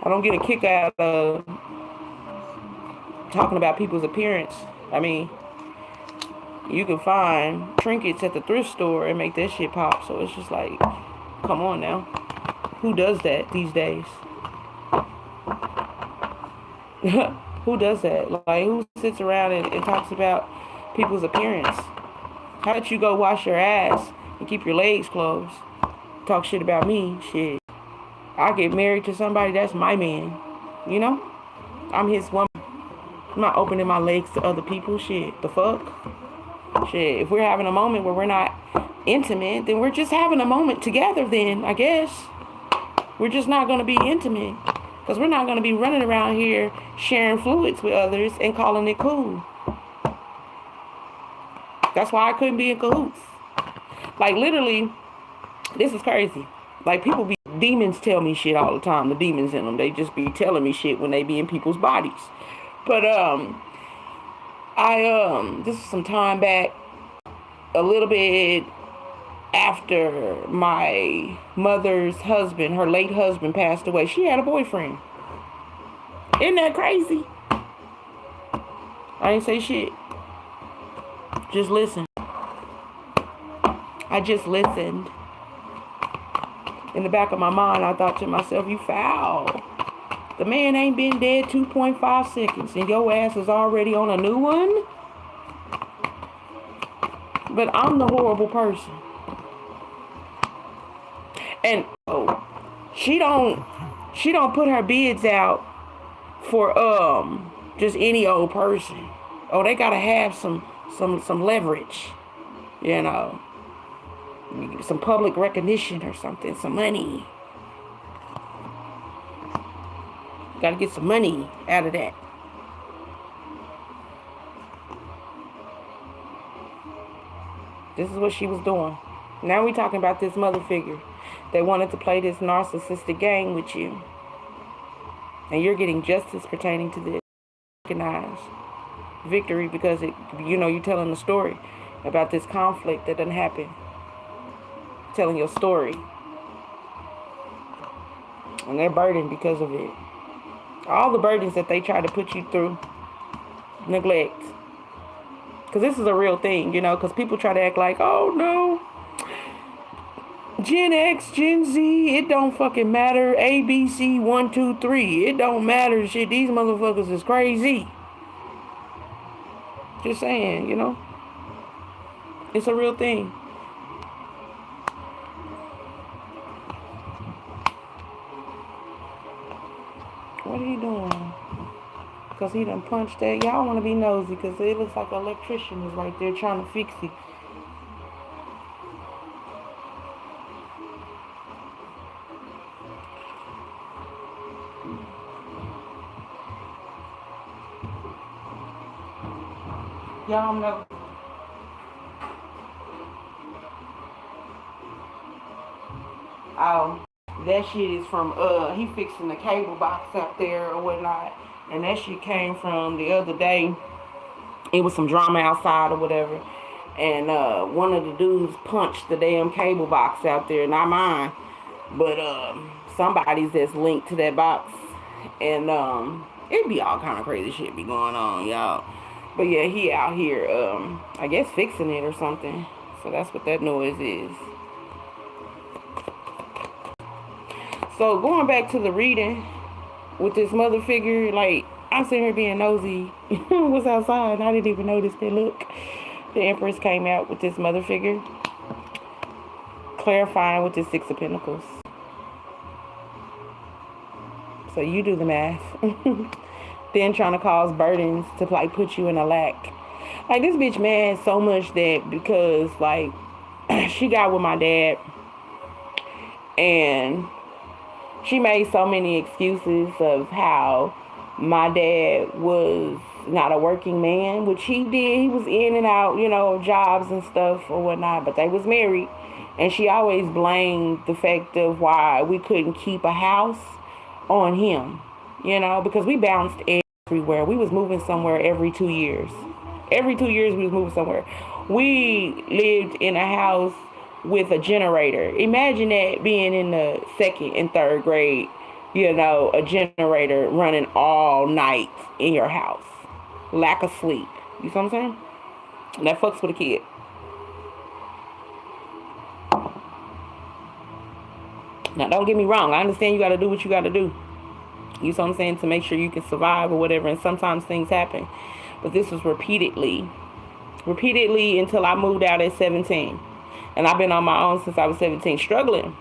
I don't get a kick out of talking about people's appearance. You can find trinkets at the thrift store and make that shit pop. So it's just like, come on now. Who does that these days? Who does that? Like, who sits around and talks about people's appearance? How about you go wash your ass and keep your legs closed? Talk shit about me, shit. I get married to somebody, that's my man. You know? I'm his woman. I'm not opening my legs to other people, shit. The fuck? Shit, if we're having a moment where we're not intimate, then we're just having a moment together then, I guess. We're just not going to be intimate. Because we're not going to be running around here sharing fluids with others and calling it cool. That's why I couldn't be in cahoots. Like, literally, this is crazy. Like, demons tell me shit all the time. The demons in them, they just be telling me shit when they be in people's bodies. But, This is some time back, a little bit after my mother's husband, her late husband, passed away. She had a boyfriend. Isn't that crazy? I didn't say shit. Just listen. I just listened. In the back of my mind, I thought to myself, you foul. The man ain't been dead 2.5 seconds, and your ass is already on a new one? But I'm the horrible person. And she don't put her bids out for just any old person. Oh, they gotta have some leverage, you know, some public recognition or something, some money. Gotta get some money out of that. This is what she was doing. Now we talking about this mother figure. They wanted to play this narcissistic game with you. And you're getting justice pertaining to this. Recognize victory because you're telling the story about this conflict that didn't happen. Telling your story. And they're burdened because of it. All the burdens that they try to put you through. Neglect. Because this is a real thing, because people try to act like, oh no, Gen X, Gen Z, it don't fucking matter. A, B, C, 1, 2, 3. It don't matter. Shit, these motherfuckers is crazy. Just saying, It's a real thing. What are you doing? Because he done punched that. Y'all want to be nosy because it looks like an electrician is right there trying to fix it. Y'all know. That shit is from, he fixing the cable box out there or whatnot. And that shit came from the other day. It was some drama outside or whatever. And one of the dudes punched the damn cable box out there. Not mine. But somebody's that's linked to that box. And it be all kind of crazy shit be going on, y'all. But yeah, he out here, I guess fixing it or something. So that's what that noise is. So going back to the reading with this mother figure, like, I'm sitting here being nosy. Was outside and I didn't even notice that. Look, the Empress came out with this mother figure, clarifying with the Six of Pentacles. So you do the math. Then trying to cause burdens to like put you in a lack. Like this bitch mad so much that because like she got with my dad and she made so many excuses of how my dad was not a working man, which he did. He was in and out, of jobs and stuff or whatnot, but they was married. And she always blamed the fact of why we couldn't keep a house on him, because we bounced everywhere. We was moving somewhere every 2 years. Every 2 years we was moving somewhere. We lived in a house with a generator. Imagine that being in the 2nd and 3rd grade, a generator running all night in your house. Lack of sleep. You see what I'm saying? And that fucks with a kid. Now, don't get me wrong. I understand you got to do what you got to do. You see what I'm saying? To make sure you can survive or whatever. And sometimes things happen. But this was repeatedly until I moved out at 17. And I've been on my own since I was 17, struggling.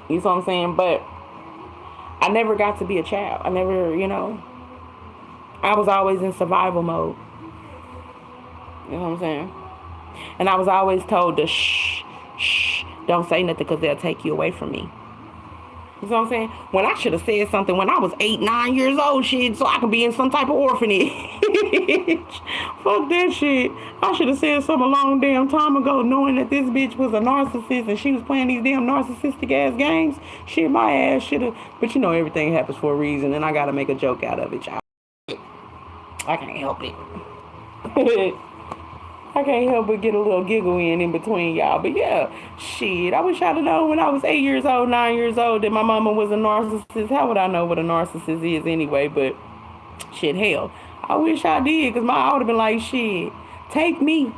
You see what I'm saying? But I never got to be a child. I never, I was always in survival mode. You know what I'm saying? And I was always told to shh, don't say nothing because they'll take you away from me. You know what I'm saying? When I should have said something when I was 8, 9 years old, shit, so I could be in some type of orphanage. Fuck that shit. I should have said something a long damn time ago, knowing that this bitch was a narcissist and she was playing these damn narcissistic ass games. Shit, my ass should have. But everything happens for a reason, and I gotta make a joke out of it, y'all. I can't help it. I can't help but get a little giggle in between y'all. But yeah, shit. I wish I'd have known when I was 8 years old, 9 years old that my mama was a narcissist. How would I know what a narcissist is anyway? But shit, hell. I wish I did, because I would have been like, shit, take me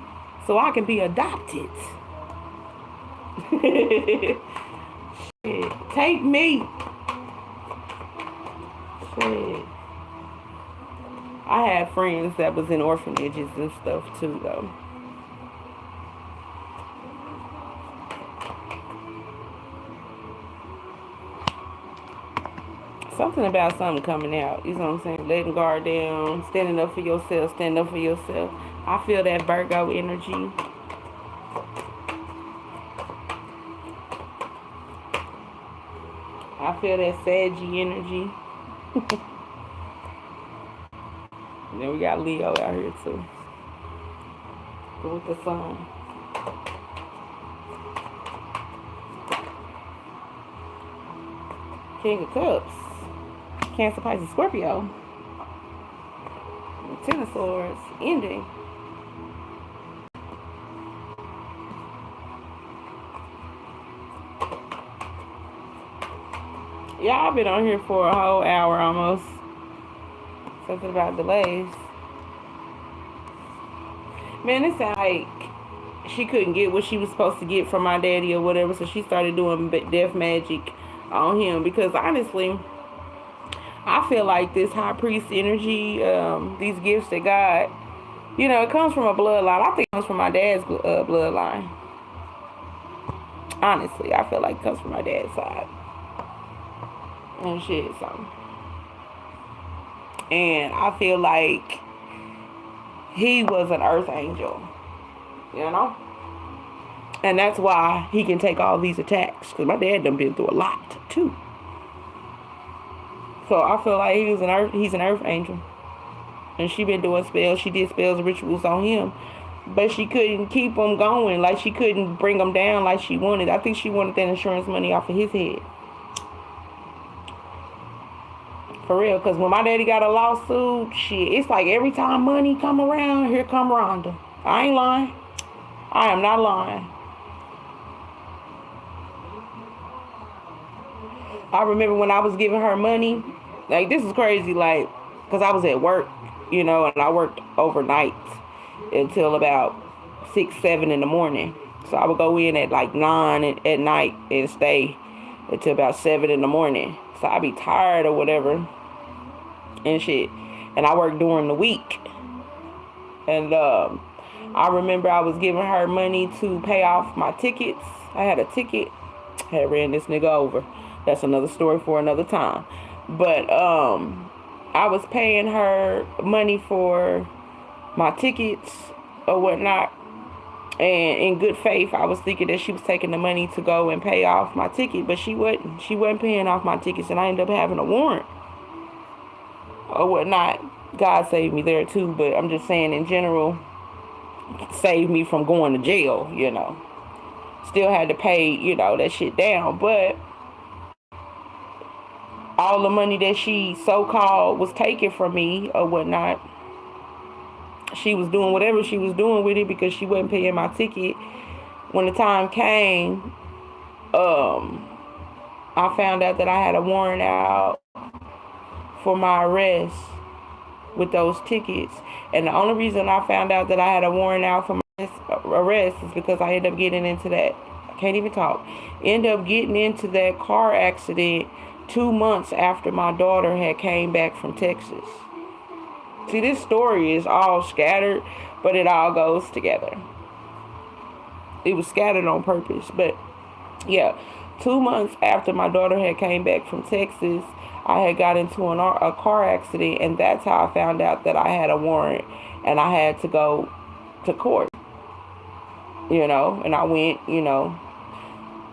so I can be adopted. Shit, take me. Shit. I had friends that was in orphanages and stuff too, though. Something about something coming out. You know what I'm saying? Letting guard down, standing up for yourself, standing up for yourself. I feel that Virgo energy. I feel that Saggy energy. And then we got Leo out here too. Go with the sun. King of Cups. Cancer, Pisces, Scorpio. Ten of Swords. Ending. Y'all been on here for a whole hour almost. Something about delays. Man, it sounds like she couldn't get what she was supposed to get from my daddy or whatever, so she started doing death magic on him. Because honestly, I feel like this high priest energy, these gifts that God, it comes from a bloodline. I think it comes from my dad's bloodline. Honestly, I feel like it comes from my dad's side. And shit, so. And I feel like he was an earth angel, And that's why he can take all these attacks. Because my dad done been through a lot, too. So I feel like he's an earth angel. And she been doing spells. She did spells and rituals on him. But she couldn't keep him going. Like, she couldn't bring him down like she wanted. I think she wanted that insurance money off of his head. For real, because when my daddy got a lawsuit, shit, it's like every time money come around, here come Rhonda. I ain't lying. I am not lying. I remember when I was giving her money, like, this is crazy, like, because I was at work, and I worked overnight until about 6, 7 in the morning. So I would go in at like 9 at night and stay until about 7 in the morning. So I'd be tired or whatever and shit. And I worked during the week. And I remember I was giving her money to pay off my tickets. I had a ticket. I had ran this nigga over. That's another story for another time. But I was paying her money for my tickets or whatnot. And in good faith, I was thinking that she was taking the money to go and pay off my ticket, but she wasn't. She wasn't paying off my tickets, and I ended up having a warrant or whatnot. God saved me there too, but I'm just saying in general, saved me from going to jail, Still had to pay, that shit down, but all the money that she so-called was taking from me or whatnot, she was doing whatever she was doing with it because she wasn't paying my ticket. When the time came, I found out that I had a warrant out for my arrest with those tickets. And the only reason I found out that I had a warrant out for my arrest is because I ended up getting into that, I can't even talk, ended up getting into that car accident 2 months after my daughter had came back from Texas. See, this story is all scattered, but it all goes together. It was scattered on purpose. But, yeah, 2 months after my daughter had came back from Texas, I had got into a car accident, and that's how I found out that I had a warrant, and I had to go to court, and I went,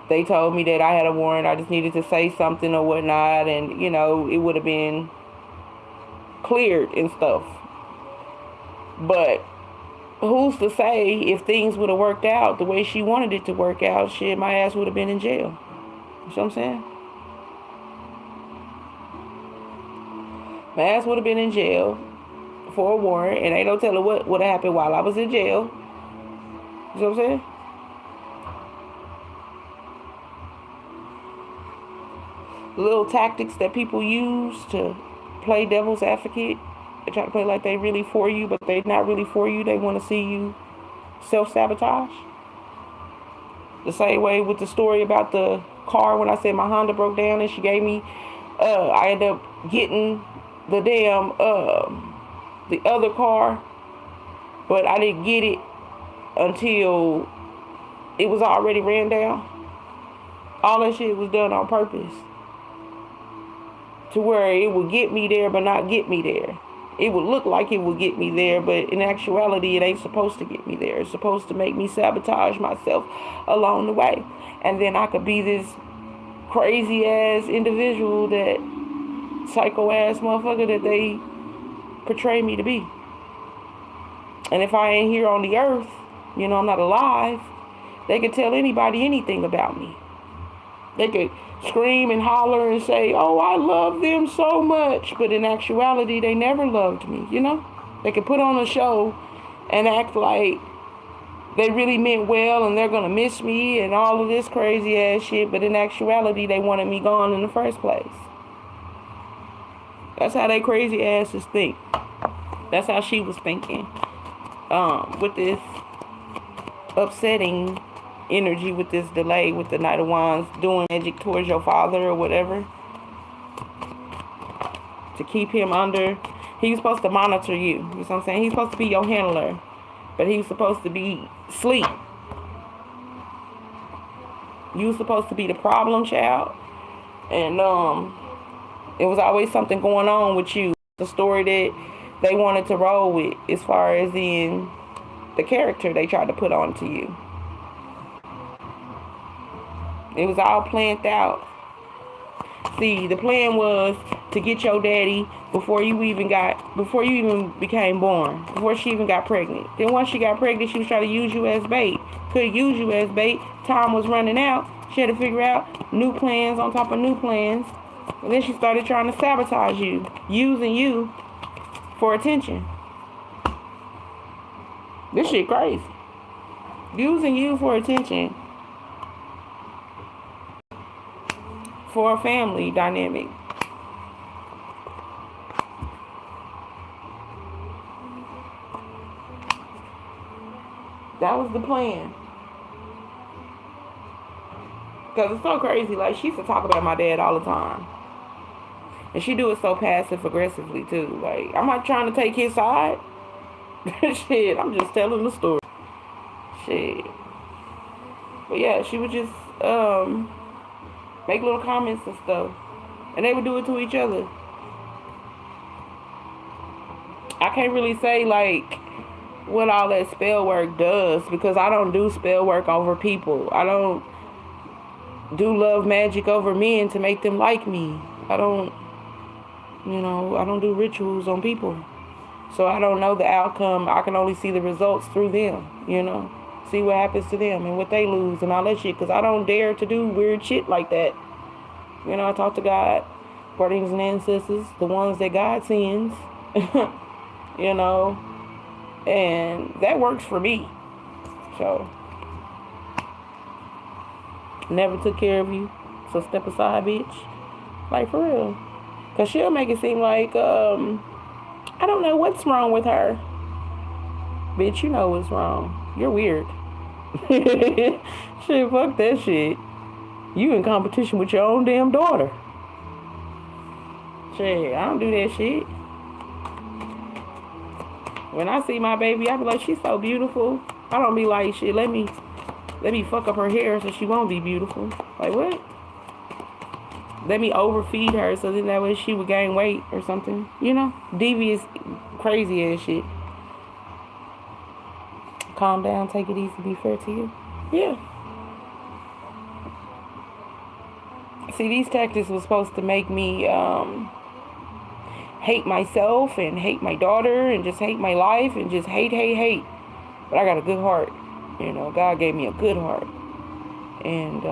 They told me that I had a warrant. I just needed to say something or whatnot, and, it would have been cleared and stuff. But who's to say if things would have worked out the way she wanted it to work out, shit, my ass would have been in jail. You know what I'm saying? My ass would have been in jail for a warrant, and ain't no telling what would have happened while I was in jail. You know what I'm saying? Little tactics that people use to play devil's advocate. They try to play like they really for you, but they not really for you. They want to see you self-sabotage. The same way with the story about the car when I said my Honda broke down and she gave me, I ended up getting the damn, the other car, but I didn't get it until it was already ran down. All that shit was done on purpose to where it would get me there but not get me there. It would look like it would get me there, but in actuality, it ain't supposed to get me there. It's supposed to make me sabotage myself along the way. And then I could be this crazy-ass individual, that psycho-ass motherfucker that they portray me to be. And if I ain't here on the earth, you know, I'm not alive, they could tell anybody anything about me. They could scream and holler and say, oh, I love them so much. But in actuality, they never loved me, you know? They could put on a show and act like they really meant well and they're going to miss me and all of this crazy ass shit. But in actuality, they wanted me gone in the first place. That's how they crazy asses think. That's how she was thinking. With this upsetting energy, with this delay, with the Knight of Wands doing magic towards your father or whatever, to keep him under. He's supposed to monitor you. You know what I'm saying? He's supposed to be your handler, but he was supposed to be asleep. You was supposed to be the problem child, and it was always something going on with you. The story that they wanted to roll with, as far as in the character they tried to put onto you. It was all planned out. See, the plan was to get your daddy before you even became born, before she even got pregnant. Then once she got pregnant, she was trying to use you as bait. Couldn't use you as bait. Time was running out. She had to figure out new plans on top of new plans. And then she started trying to sabotage you, using you for attention. This shit crazy. Using you for attention. For a family dynamic. That was the plan. Because it's so crazy. Like, she used to talk about my dad all the time. And she do it so passive aggressively too. Like, I'm not trying to take his side. Shit, I'm just telling the story. Shit. But yeah, she would just make little comments and stuff. And they would do it to each other. I can't really say like what all that spell work does, because I don't do spell work over people. I don't do love magic over men to make them like me. I don't do rituals on people. So I don't know the outcome. I can only see the results through them, you know. See what happens to them and what they lose and all that shit. Because I don't dare to do weird shit like that. You know, I talk to God, guardians and ancestors, the ones that God sends. You know. And that works for me. So, never took care of you. So step aside, bitch. Like, for real. Because she'll make it seem like, I don't know what's wrong with her. Bitch, you know what's wrong. You're weird. Shit, fuck that shit. You in competition with your own damn daughter. Shit, I don't do that shit. When I see my baby, I be like, she's so beautiful. I don't be like, shit, let me fuck up her hair so she won't be beautiful. Like, what? Let me overfeed her so then that way she would gain weight or something. You know? Devious, crazy ass shit. Calm down, take it easy, be fair to you. Yeah. See, these tactics were supposed to make me hate myself and hate my daughter and just hate my life and just hate. But I got a good heart. You know, God gave me a good heart. And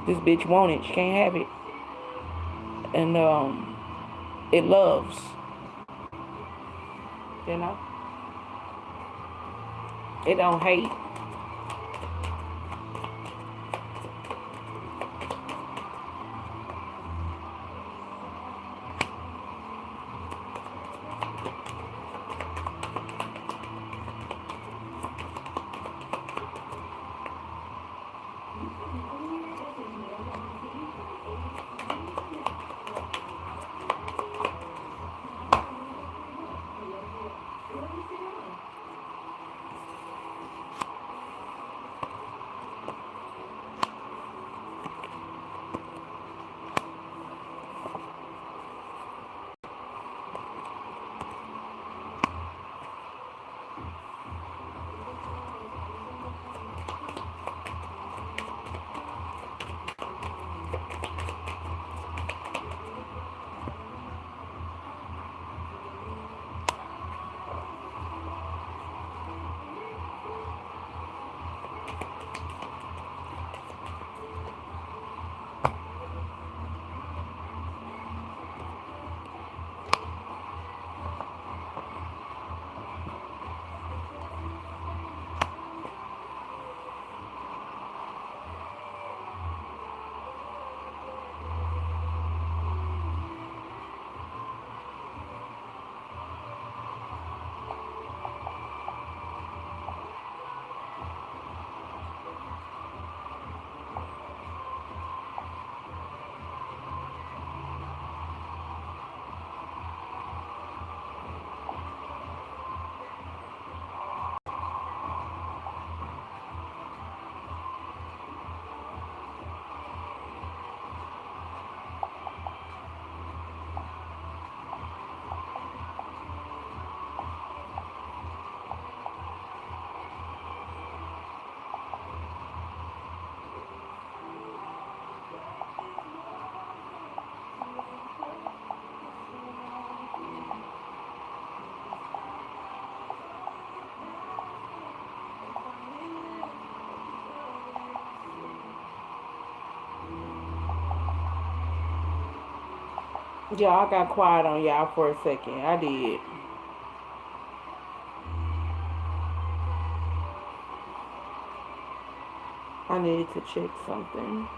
this bitch want it. She can't have it. And it loves. You know, it don't hate. Yeah, I got quiet on y'all for a second. I did. I needed to check something.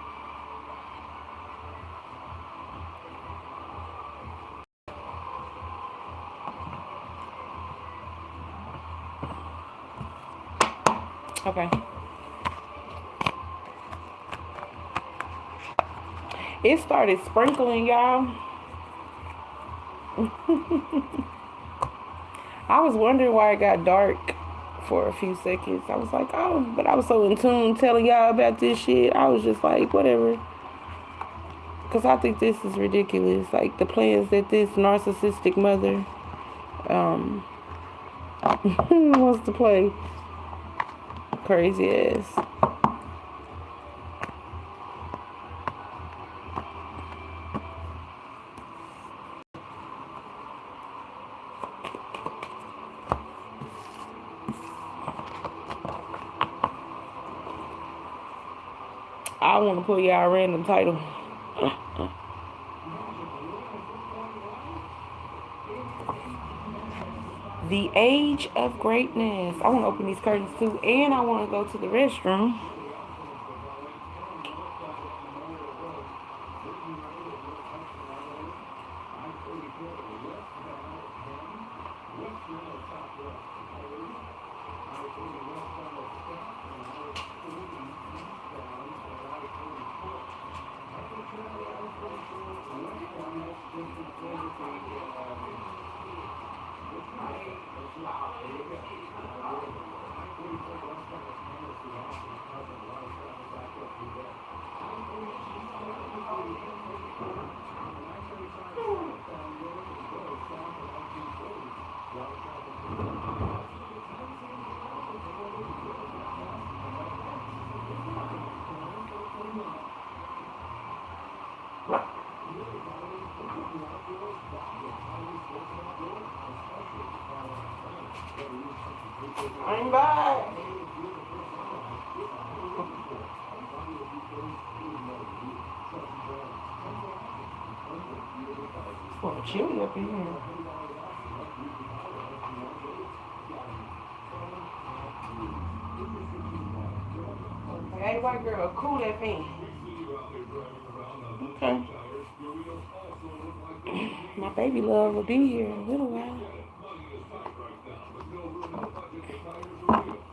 Okay. It started sprinkling, y'all. I was wondering why it got dark for a few seconds. I was like, oh, but I was so in tune telling y'all about this shit. I was just like, whatever. Because I think this is ridiculous. Like, the plans that this narcissistic mother wants to play. Crazy ass. I want to put y'all a random title. The Age of Greatness. I want to open these curtains too, and I want to go to the restroom. I'm back. It's a little chilly up in here. white girl, cool that thing. Okay. My baby love will be here in a little while.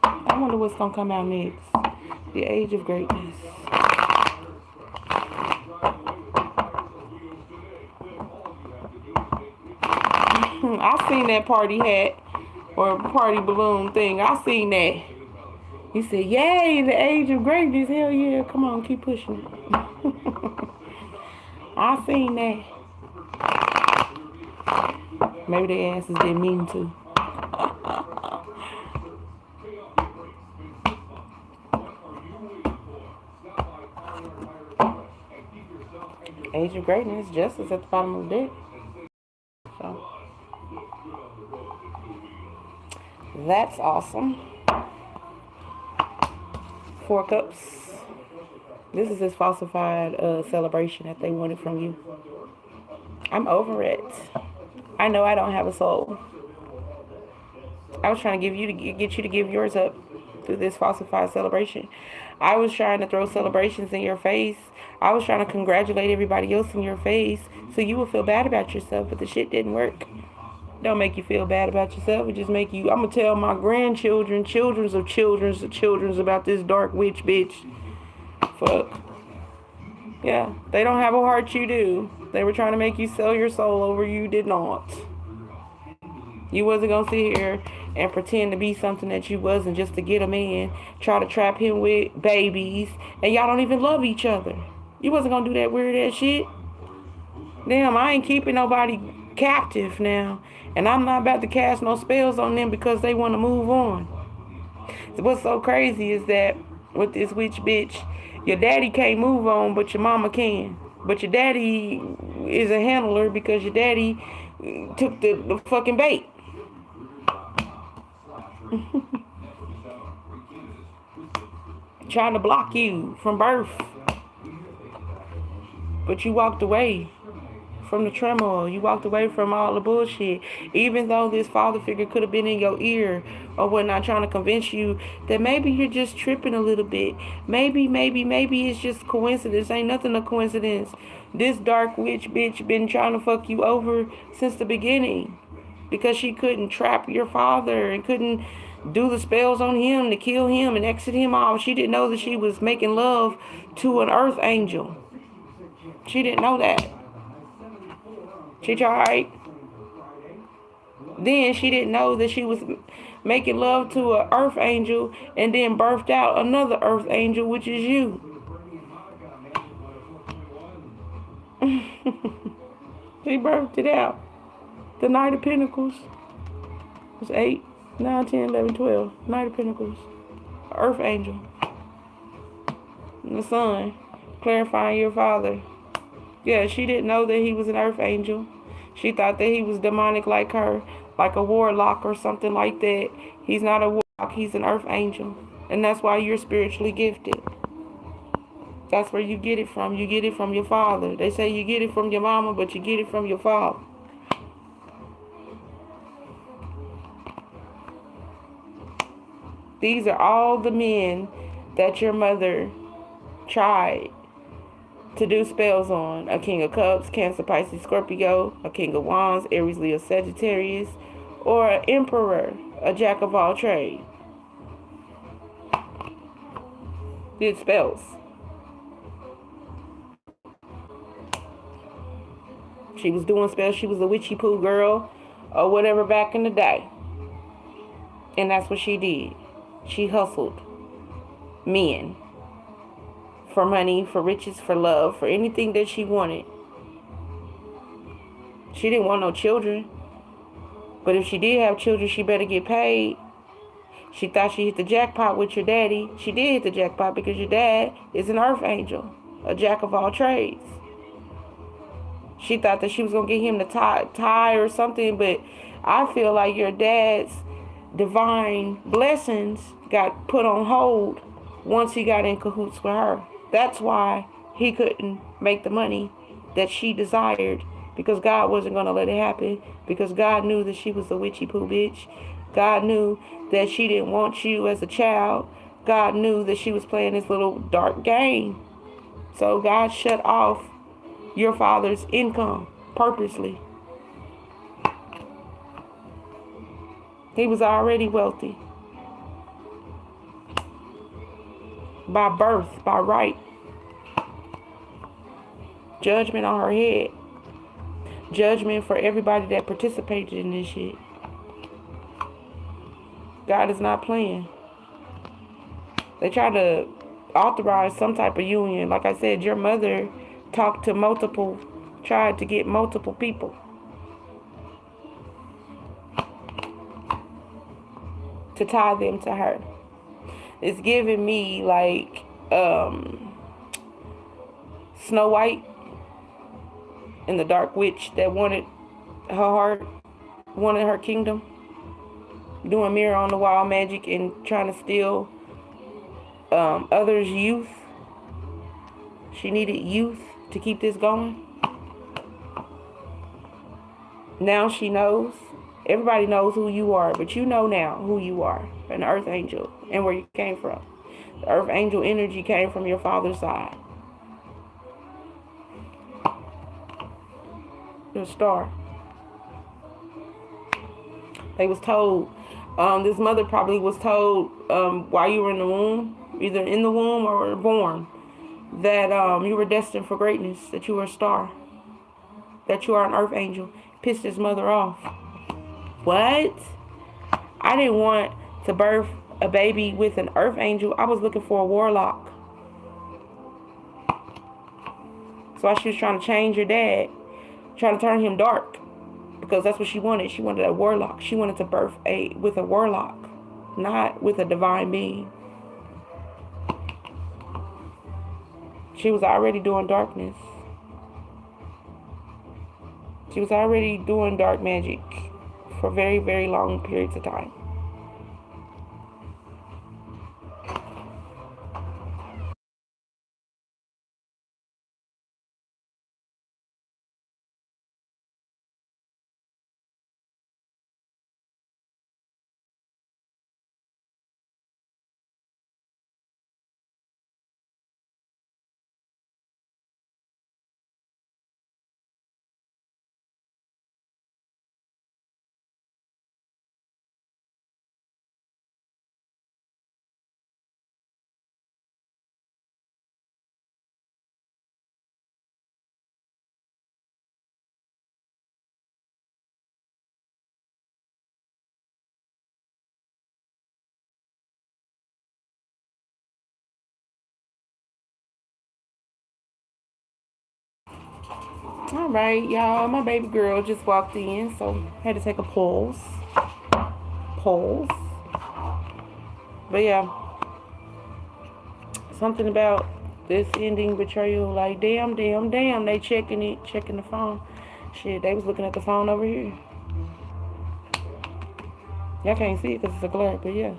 I wonder what's gonna come out next. The Age of Greatness. I seen that party hat or party balloon thing. I seen that. He said, "Yay, the Age of Greatness! Hell yeah! Come on, keep pushing it." I seen that. Maybe their asses didn't mean to. Age of Greatness, Justice at the bottom of the deck. So that's awesome. 4 Cups. This is this falsified celebration that they wanted from you. I'm over it. I know I don't have a soul. I was trying to get you to give yours up through this falsified celebration. I was trying to throw celebrations in your face. I was trying to congratulate everybody else in your face so you would feel bad about yourself, but the shit didn't work. Don't make you feel bad about yourself. It just make you... I'm going to tell my grandchildren, children's of children's about this dark witch bitch. Fuck. Yeah, they don't have a heart, you do. They were trying to make you sell your soul over. You did not. You wasn't going to sit here and pretend to be something that you wasn't just to get a man. Try to trap him with babies. And y'all don't even love each other. You wasn't going to do that weird ass shit. Damn, I ain't keeping nobody captive now. And I'm not about to cast no spells on them because they want to move on. What's so crazy is that with this witch bitch, your daddy can't move on, but your mama can. But your daddy is a handler because your daddy took the fucking bait. Trying to block you from birth. But you walked away from the turmoil. You walked away from all the bullshit. Even though this father figure could have been in your ear or whatnot, trying to convince you that maybe you're just tripping a little bit. Maybe it's just coincidence. Ain't nothing a coincidence. This dark witch bitch been trying to fuck you over since the beginning. Because she couldn't trap your father and couldn't do the spells on him to kill him and exit him off. She didn't know that she was making love to an earth angel. She didn't know that. She tried. Then she didn't know that she was making love to an earth angel and then birthed out another earth angel, which is you. She birthed it out. The Knight of Pentacles was 8, 9, 10, 11, 12. Knight of Pentacles. Earth angel. And the sun. Clarifying your father. Yeah, she didn't know that he was an earth angel. She thought that he was demonic like her, like a warlock or something like that. He's not a warlock, he's an earth angel. And that's why you're spiritually gifted. That's where you get it from. You get it from your father. They say you get it from your mama, but you get it from your father. These are all the men that your mother tried to do spells on. A King of Cups, Cancer, Pisces, Scorpio, a King of Wands, Aries, Leo, Sagittarius, or an Emperor, a Jack of all trades. Did spells. She was doing spells. She was a witchy poo girl or whatever back in the day. And that's what she did. She hustled men for money, for riches, for love, for anything that she wanted. She didn't want no children. But if she did have children, she better get paid. She thought she hit the jackpot with your daddy. She did hit the jackpot because your dad is an earth angel, a jack of all trades. She thought that she was going to get him to tie or something, but I feel like your dad's divine blessings got put on hold once he got in cahoots with her. That's why he couldn't make the money that she desired, because God wasn't going to let it happen, because God knew that she was a witchy poo bitch. God knew that she didn't want you as a child. God knew that she was playing this little dark game. So God shut off your father's income purposely. He was already wealthy. By birth, by right. Judgment on her head. Judgment for everybody that participated in this shit. God is not playing. They try to authorize some type of union. Like I said, your mother talked to tried to get multiple people to tie them to her. It's giving me like Snow White and the Dark Witch that wanted her heart, wanted her kingdom, doing mirror on the wall magic and trying to steal others' youth. She needed youth to keep this going. Now she knows. Everybody knows who you are, but you know now who you are, an earth angel, and where you came from. The earth angel energy came from your father's side. Your star. They was told, this mother probably was told while you were in the womb, either in the womb or born, that you were destined for greatness, that you were a star, that you are an earth angel. Pissed his mother off. What? I didn't want to birth a baby with an earth angel. I was looking for a warlock. So she was trying to change your dad, trying to turn him dark, because that's what she wanted. She wanted a warlock. She wanted to birth with a warlock, not with a divine being. She was already doing darkness. She was already doing dark magic for very, very long periods of time. All right, y'all. My baby girl just walked in, so I had to take a pause. But yeah, something about this ending betrayal, like damn, they checking the phone. Shit, they was looking at the phone over here. Y'all can't see it because it's a glare, but yeah.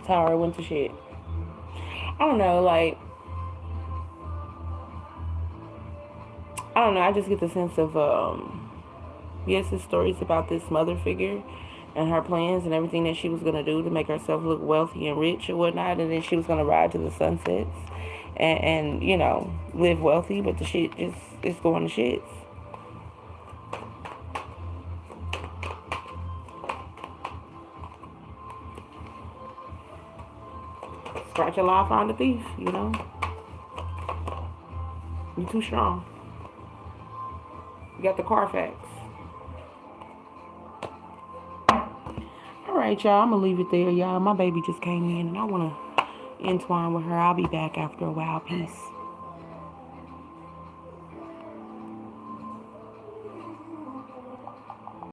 Tower went to shit. I don't know, like, I don't know, I just get the sense of, yes, the story's about this mother figure and her plans and everything that she was going to do to make herself look wealthy and rich and whatnot, and then she was going to ride to the sunsets and, you know, live wealthy, but the shit just is going to shits. Scratch a lie, find a thief, you know? You too strong. You got the Carfax. Alright, y'all. I'm going to leave it there, y'all. My baby just came in, and I want to entwine with her. I'll be back after a while. Peace.